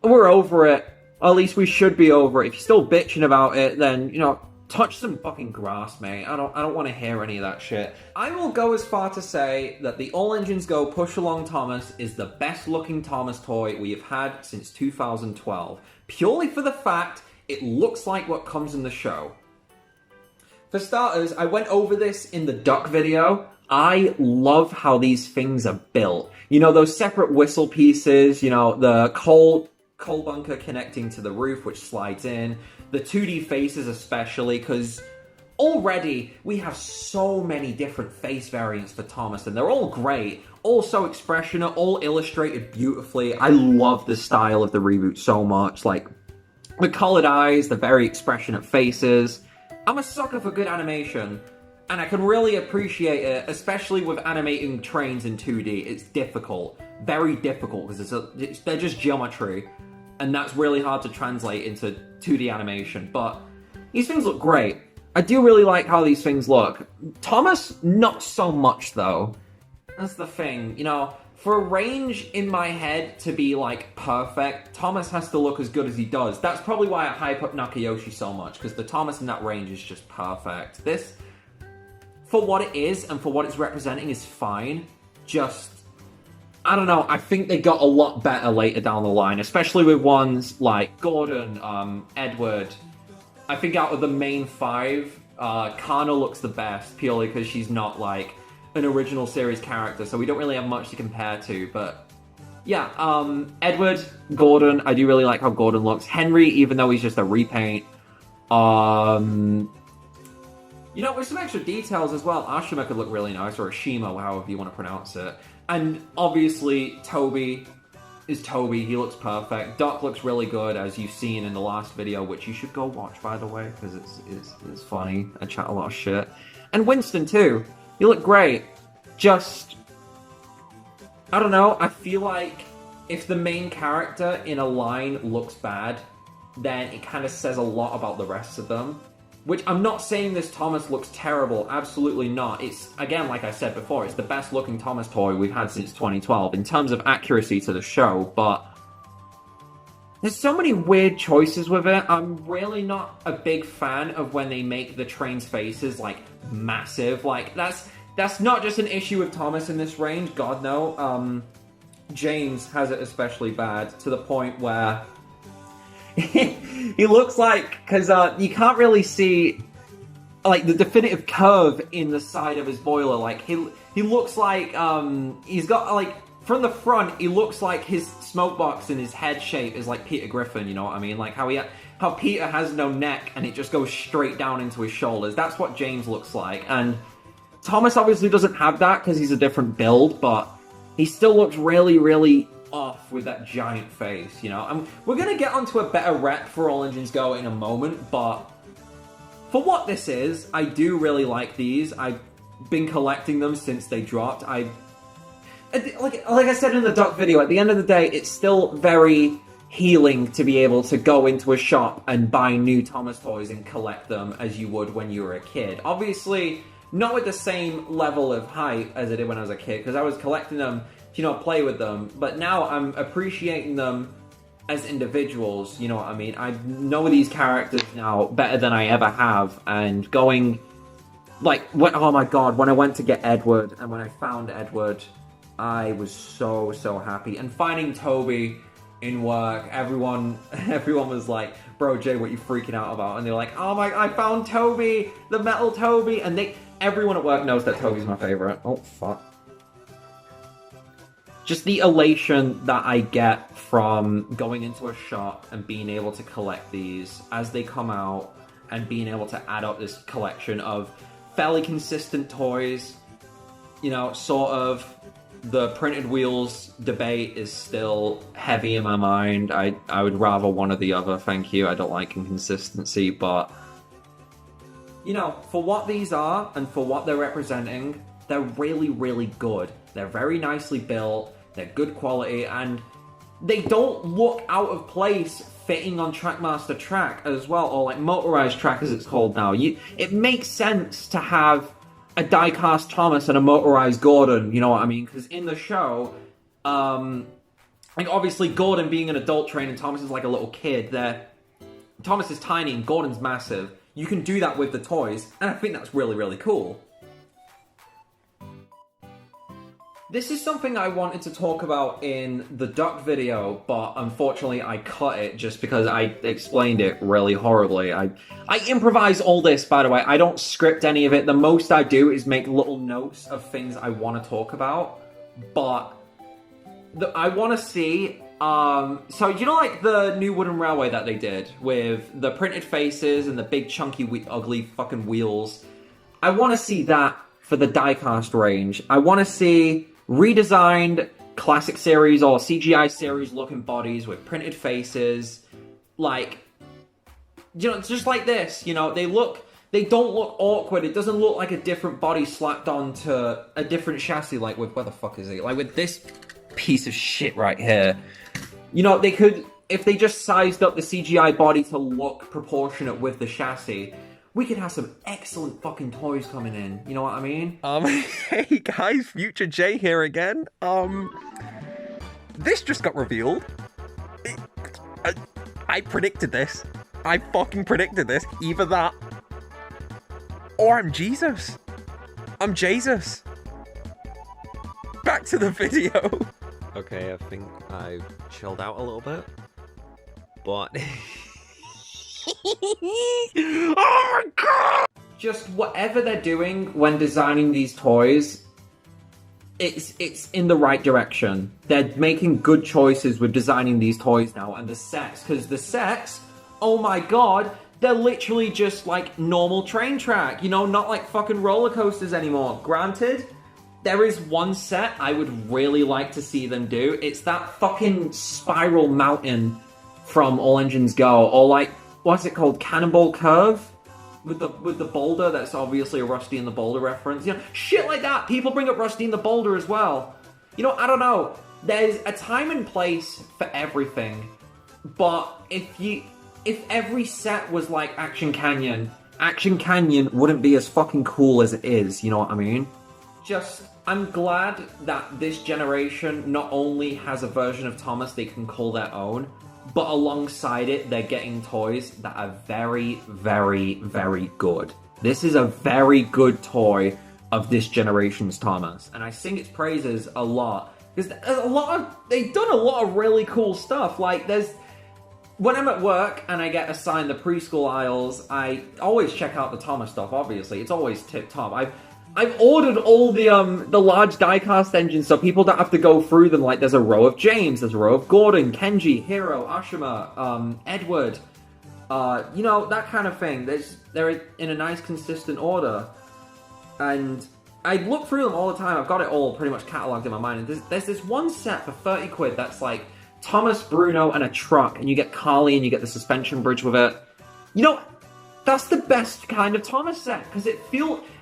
over it. Or at least we should be over it. If you're still bitching about it, then, you know, touch some fucking grass, mate. I don't want to hear any of that shit. I will go as far to say that the All Engines Go Push Along Thomas is the best looking Thomas toy we have had since 2012. Purely for the fact it looks like what comes in the show. For starters, I went over this in the duck video. I love how these things are built. You know, those separate whistle pieces, you know, the coal bunker connecting to the roof, which slides in. The 2D faces especially, because already we have so many different face variants for Thomas, and they're all great, all so expressionate, all illustrated beautifully. I love the style of the reboot so much, like the colored eyes, the very expressionate faces. I'm a sucker for good animation, and I can really appreciate it, especially with animating trains in 2D. It's difficult, very difficult, because they're just geometry. And that's really hard to translate into 2D animation, but these things look great. I do really like how these things look. Thomas, not so much, though. That's the thing, you know, for a range in my head to be, like, perfect, Thomas has to look as good as he does. That's probably why I hype up Nakayoshi so much, because the Thomas in that range is just perfect. This, for what it is and for what it's representing, is fine. Just, I don't know, I think they got a lot better later down the line, especially with ones like Gordon, Edward. I think out of the main 5, Kana looks the best, purely because she's not, like, an original series character, so we don't really have much to compare to, but yeah, Edward, Gordon, I do really like how Gordon looks. Henry, even though he's just a repaint. You know, with some extra details as well, Ashima could look really nice, or Ashima, however you want to pronounce it. And obviously, Toby is Toby. He looks perfect. Doc looks really good, as you've seen in the last video, which you should go watch, by the way, because it's funny. I chat a lot of shit. And Winston, too. You look great. Just, I don't know. I feel like if the main character in a line looks bad, then it kind of says a lot about the rest of them. Which, I'm not saying this Thomas looks terrible, absolutely not. It's, again, like I said before, it's the best looking Thomas toy we've had since 2012 in terms of accuracy to the show, but there's so many weird choices with it. I'm really not a big fan of when they make the train's faces, like, massive. Like, that's not just an issue with Thomas in this range, God no. James has it especially bad, to the point where he looks like, because you can't really see, like, the definitive curve in the side of his boiler. Like, he looks like, he's got, like, from the front, he looks like his smoke box and his head shape is like Peter Griffin, you know what I mean? Like, how Peter has no neck and it just goes straight down into his shoulders. That's what James looks like. And Thomas obviously doesn't have that because he's a different build, but he still looks really, really off with that giant face, you know? We're going to get onto a better rep for All Engines Go in a moment, but for what this is, I do really like these. I've been collecting them since they dropped. Like I said in the Duck video, at the end of the day, it's still very healing to be able to go into a shop and buy new Thomas toys and collect them as you would when you were a kid. Obviously, not with the same level of hype as I did when I was a kid, because I was collecting them, you know, play with them, but now I'm appreciating them as individuals, you know what I mean? I know these characters now better than I ever have, and going, like, oh my god, when I went to get Edward, and when I found Edward, I was so, so happy. And finding Toby in work, everyone was like, bro, Jay, what you freaking out about? And they're like, oh my, I found Toby, the metal Toby, and everyone at work knows that Toby's my favorite. Oh, fuck. just the elation that I get from going into a shop and being able to collect these as they come out and being able to add up this collection of fairly consistent toys. You know, sort of the printed wheels debate is still heavy in my mind. I would rather one or the other, thank you. I don't like inconsistency, but you know, for what these are and for what they're representing, they're really, really good. They're very nicely built, they're good quality, and they don't look out of place fitting on Trackmaster track as well, or like motorized track as it's called now. It makes sense to have a diecast Thomas and a motorized Gordon, you know what I mean? Because in the show, like obviously Gordon being an adult train and Thomas is like a little kid, Thomas is tiny and Gordon's massive. You can do that with the toys, and I think that's really, really cool. This is something I wanted to talk about in the duck video, but unfortunately I cut it just because I explained it really horribly. I improvise all this, by the way. I don't script any of it. The most I do is make little notes of things I want to talk about, but I want to see... so you know like the new wooden railway that they did with the printed faces and the big chunky ugly fucking wheels? I want to see that for the diecast range. I want to see redesigned classic series or CGI series looking bodies with printed faces, like, you know, just like this. You know, they don't look awkward. It doesn't look like a different body slapped onto a different chassis, like with, where the fuck is it? Like with this piece of shit right here. You know, they could, if they just sized up the CGI body to look proportionate with the chassis, we could have some excellent fucking toys coming in. You know what I mean? Hey guys, futurejay here again. This just got revealed. I predicted this. I fucking predicted this. Either that, or I'm Jesus. I'm Jesus. Back to the video. Okay, I think I've chilled out a little bit, but... Oh my god! Just whatever they're doing when designing these toys, it's in the right direction. They're making good choices with designing these toys now, and the sets, because the sets, oh my god, they're literally just like normal train track, you know, not like fucking roller coasters anymore. Granted, there is one set I would really like to see them do. It's that fucking spiral mountain from All Engines Go, or like, what's it called? Cannonball Curve? With the boulder, that's obviously a Rusty and the Boulder reference. You know, shit like that. People bring up Rusty and the Boulder as well. You know, I don't know. There's a time and place for everything. But if every set was like Action Canyon wouldn't be as fucking cool as it is, you know what I mean? I'm glad that this generation not only has a version of Thomas they can call their own, but alongside it, they're getting toys that are very, very, very good. This is a very good toy of this generation's Thomas, and I sing its praises a lot, because they've done a lot of really cool stuff. Like, when I'm at work and I get assigned the preschool aisles, I always check out the Thomas stuff, obviously. It's always tip-top. I've ordered all the large diecast engines so people don't have to go through them. Like, there's a row of James, there's a row of Gordon, Kenji, Hiro, Ashima, Edward, you know, that kind of thing. They're in a nice, consistent order. And I look through them all the time. I've got it all pretty much catalogued in my mind. And there's this one set for 30 quid that's like Thomas, Bruno, and a truck. And you get Carly and you get the suspension bridge with it. You know, that's the best kind of Thomas set, because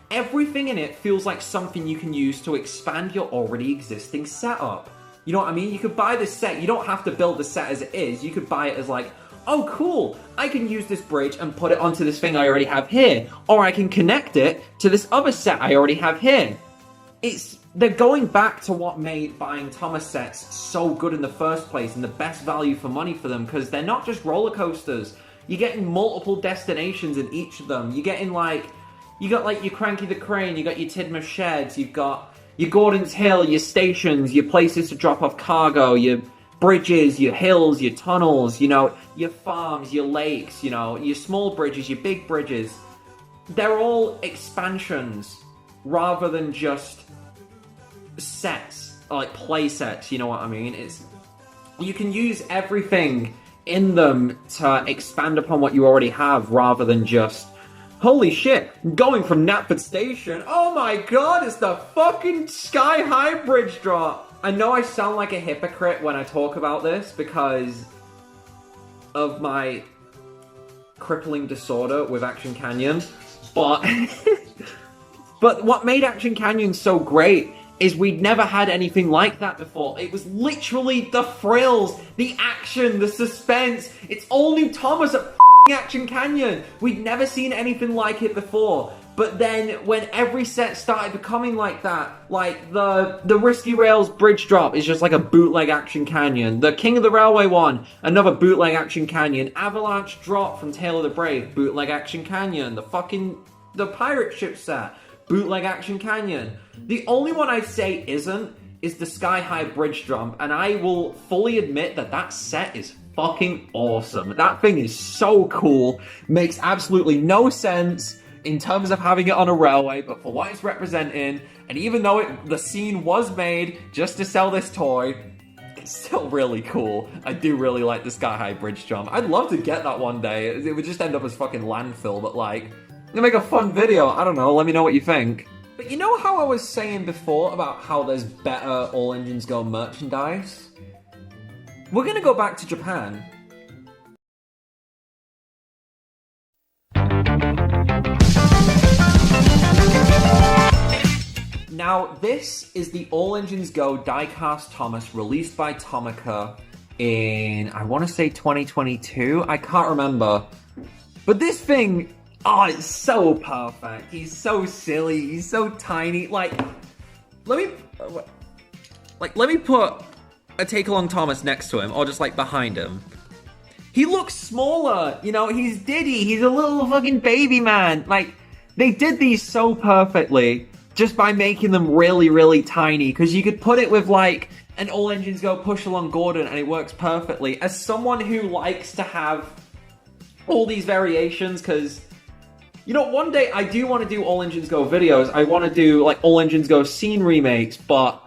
everything in it feels like something you can use to expand your already existing setup. You know what I mean? You could buy this set. You don't have to build the set as it is. You could buy it as like, oh cool, I can use this bridge and put it onto this thing I already have here. Or I can connect it to this other set I already have here. They're going back to what made buying Thomas sets so good in the first place and the best value for money for them, because they're not just roller coasters. You're getting multiple destinations in each of them. You're getting like, you got like your Cranky the Crane, you got your Tidmouth Sheds, you've got your Gordon's Hill, your stations, your places to drop off cargo, your bridges, your hills, your tunnels, you know, your farms, your lakes, you know, your small bridges, your big bridges. They're all expansions rather than just sets. like play sets, you know what I mean? You can use everything in them to expand upon what you already have rather than just, holy shit, going from Knapford Station, oh my god, it's the fucking Sky High Bridge drop. I know I sound like a hypocrite when I talk about this because of my crippling disorder with Action Canyon, but but what made Action Canyon so great is we'd never had anything like that before. It was literally the thrills, the action, the suspense. It's all new Thomas at Action Canyon. We'd never seen anything like it before. But then when every set started becoming like that, like the Risky Rails bridge drop is just like a bootleg Action Canyon. The King of the Railway one, another bootleg Action Canyon. Avalanche drop from Tale of the Brave, bootleg Action Canyon. The pirate ship set, bootleg Action Canyon. The only one I'd say isn't is the Sky High bridge drop, and I will fully admit that that set is fucking awesome. That thing is so cool, makes absolutely no sense in terms of having it on a railway, but for what it's representing, and even though the scene was made just to sell this toy, it's still really cool. I do really like the Sky High bridge jump. I'd love to get that one day. It would just end up as fucking landfill, but like, to make a fun video, I don't know, let me know what you think. But you know how I was saying before about how there's better All Engines Go merchandise? We're gonna go back to Japan. Now, this is the All Engines Go diecast Thomas released by Tomica in, I want to say 2022? I can't remember. But this thing, oh, it's so perfect. He's so silly. He's so tiny. Like, let me put a Take-Along Thomas next to him, or just, like, behind him. He looks smaller. You know, he's Diddy. He's a little fucking baby man. Like, they did these so perfectly just by making them really, really tiny, because you could put it with, like, an All Engines Go Push-Along Gordon, and it works perfectly. As someone who likes to have all these variations, because, you know, one day I do want to do All Engines Go videos. I want to do, like, All Engines Go scene remakes, but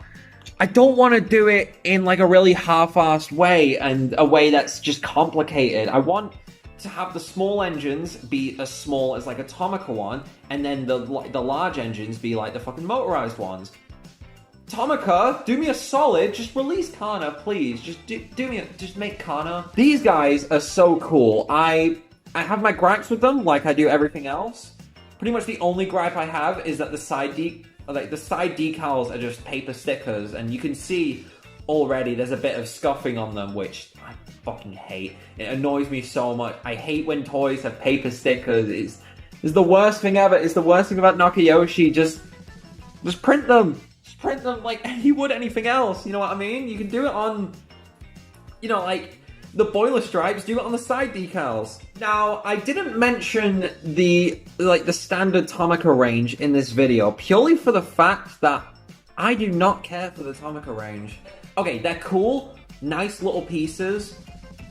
I don't want to do it in, like, a really half-assed way, and a way that's just complicated. I want to have the small engines be as small as, like, a Tomica one, and then the large engines be, like, the fucking motorized ones. Tomica, do me a solid, just release Kana, please. Just make Kana. These guys are so cool. I have my gripes with them, like I do everything else. Pretty much the only gripe I have is that the side decals are just paper stickers, and you can see already there's a bit of scuffing on them, which I fucking hate. It annoys me so much. I hate when toys have paper stickers. It's the worst thing ever. It's the worst thing about Nakayoshi. Just print them. Just print them like you would anything else. You know what I mean? You can do it on, you know, like the boiler stripes. Do it on the side decals. Now, I didn't mention the standard Tomica range in this video purely for the fact that I do not care for the Tomica range. Okay, they're cool, nice little pieces,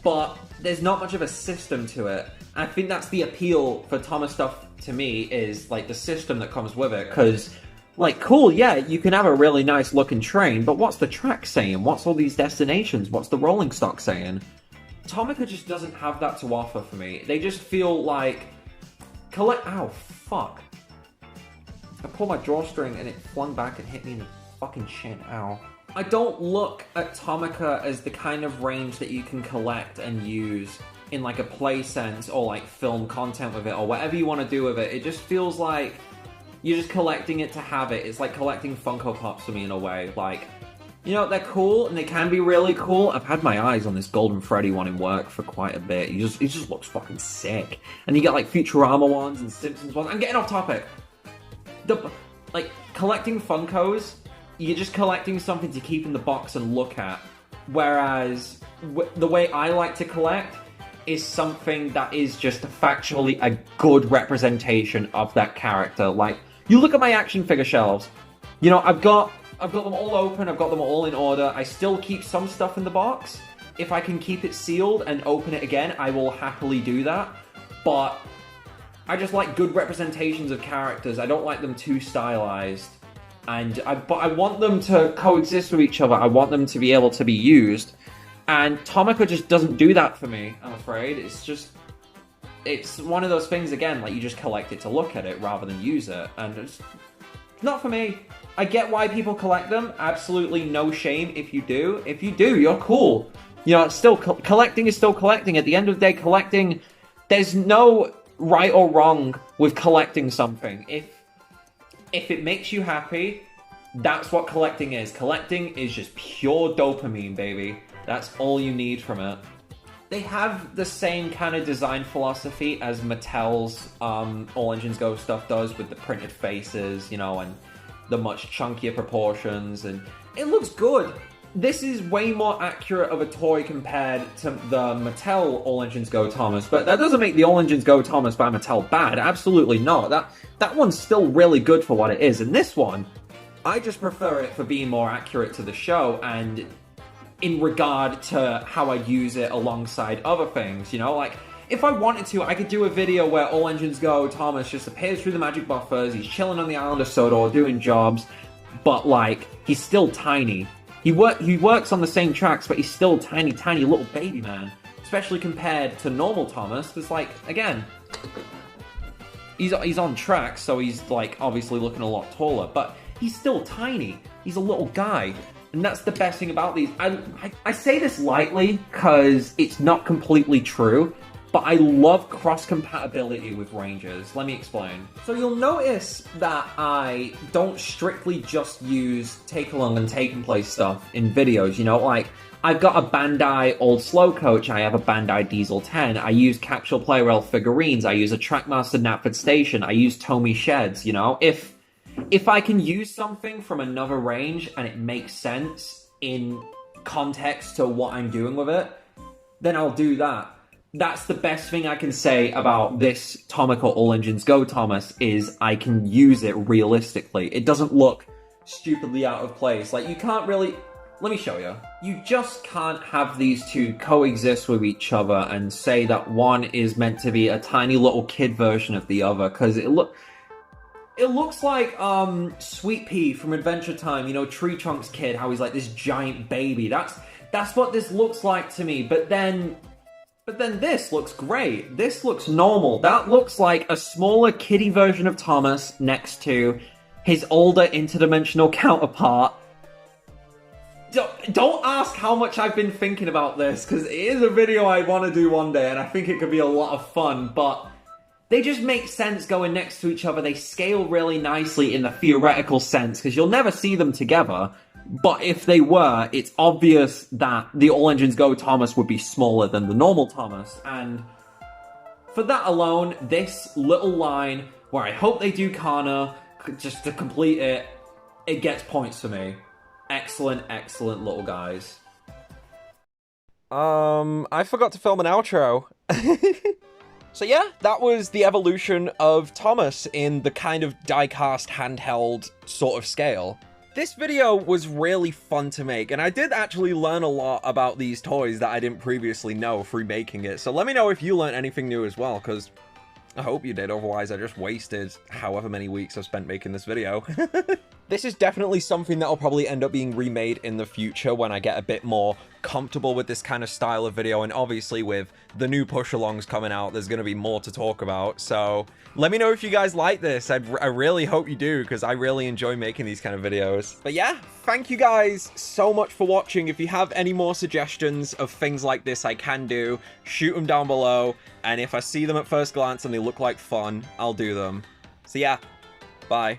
but there's not much of a system to it. I think that's the appeal for Thomas stuff to me, is like the system that comes with it, because like, cool, yeah, you can have a really nice looking train, but what's the track saying? What's all these destinations? What's the rolling stock saying? Tomica just doesn't have that to offer for me. They just feel like ow, fuck. I pulled my drawstring and it flung back and hit me in the fucking chin, ow. I don't look at Tomica as the kind of range that you can collect and use in like a play sense, or like film content with it, or whatever you want to do with it. It just feels like you're just collecting it to have it. It's like collecting Funko Pops for me in a way. Like, you know, they're cool and they can be really cool. I've had my eyes on this Golden Freddy one in work for quite a bit. It just looks fucking sick. And you get like Futurama ones and Simpsons ones. I'm getting off topic. Like, collecting Funkos, you're just collecting something to keep in the box and look at. Whereas, the way I like to collect is something that is just factually a good representation of that character. Like, you look at my action figure shelves. You know, I've got them all open, I've got them all in order. I still keep some stuff in the box. If I can keep it sealed and open it again, I will happily do that. But I just like good representations of characters. I don't like them too stylized. but I want them to coexist with each other. I want them to be able to be used. And Tomica just doesn't do that for me, I'm afraid. It's one of those things, again, like you just collect it to look at it rather than use it. And it's not for me. I get why people collect them. Absolutely no shame if you do. If you do, you're cool. You know, it's still collecting is still collecting. At the end of the day, collecting, there's no right or wrong with collecting something. If it makes you happy, that's what collecting is. Collecting is just pure dopamine, baby. That's all you need from it. They have the same kind of design philosophy as Mattel's All Engines Go stuff does, with the printed faces, you know, and the much chunkier proportions, and it looks good. This is way more accurate of a toy compared to the Mattel All Engines Go Thomas, but that doesn't make the All Engines Go Thomas by Mattel bad. Absolutely not. That one's still really good for what it is, and this one, I just prefer it for being more accurate to the show, and in regard to how I use it alongside other things, you know? Like, if I wanted to, I could do a video where All Engines Go Thomas just appears through the magic buffers, he's chilling on the island of Sodor, doing jobs, but, like, he's still tiny. He works on the same tracks, but he's still tiny, tiny little baby man. Especially compared to normal Thomas, because, like, again, he's on tracks, so he's, like, obviously looking a lot taller, but he's still tiny. He's a little guy. And that's the best thing about these. I say this lightly, because it's not completely true, but I love cross-compatibility with Rangers. Let me explain. So you'll notice that I don't strictly just use take-along and take-and-play stuff in videos, you know? Like, I've got a Bandai Old Slow Coach, I have a Bandai Diesel 10, I use Capsule Play Rail figurines, I use a Trackmaster Knapford Station, I use Tomy Sheds, you know? If I can use something from another range and it makes sense in context to what I'm doing with it, then I'll do that. That's the best thing I can say about this Tomica All Engines Go Thomas, is I can use it realistically. It doesn't look stupidly out of place. Like, you can't really... Let me show you. You just can't have these two coexist with each other and say that one is meant to be a tiny little kid version of the other, because it looks like Sweet Pea from Adventure Time, you know, Tree Trunk's kid, how he's like this giant baby. That's what this looks like to me. But then this looks great. This looks normal. That looks like a smaller kiddie version of Thomas next to his older interdimensional counterpart. Don't ask how much I've been thinking about this, because it is a video I want to do one day, and I think it could be a lot of fun, but they just make sense going next to each other. They scale really nicely in the theoretical sense, because you'll never see them together. But if they were, it's obvious that the All Engines Go Thomas would be smaller than the normal Thomas. And for that alone, this little line, where I hope they do Kana, just to complete it, it gets points for me. Excellent, excellent little guys. I forgot to film an outro. So yeah, that was the evolution of Thomas in the kind of diecast handheld sort of scale. This video was really fun to make, and I did actually learn a lot about these toys that I didn't previously know through making it. So let me know if you learned anything new as well, because I hope you did, otherwise I just wasted however many weeks I've spent making this video. This is definitely something that will probably end up being remade in the future when I get a bit more comfortable with this kind of style of video, and obviously with the new push-alongs coming out, there's going to be more to talk about. So let me know if you guys like this. I really hope you do, because I really enjoy making these kind of videos. But yeah, thank you guys so much for watching. If you have any more suggestions of things like this I can do, shoot them down below, and if I see them at first glance and they look like fun, I'll do them. So yeah, bye.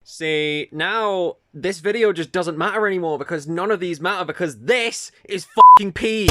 See, now this video just doesn't matter anymore, because none of these matter, because this is fucking P.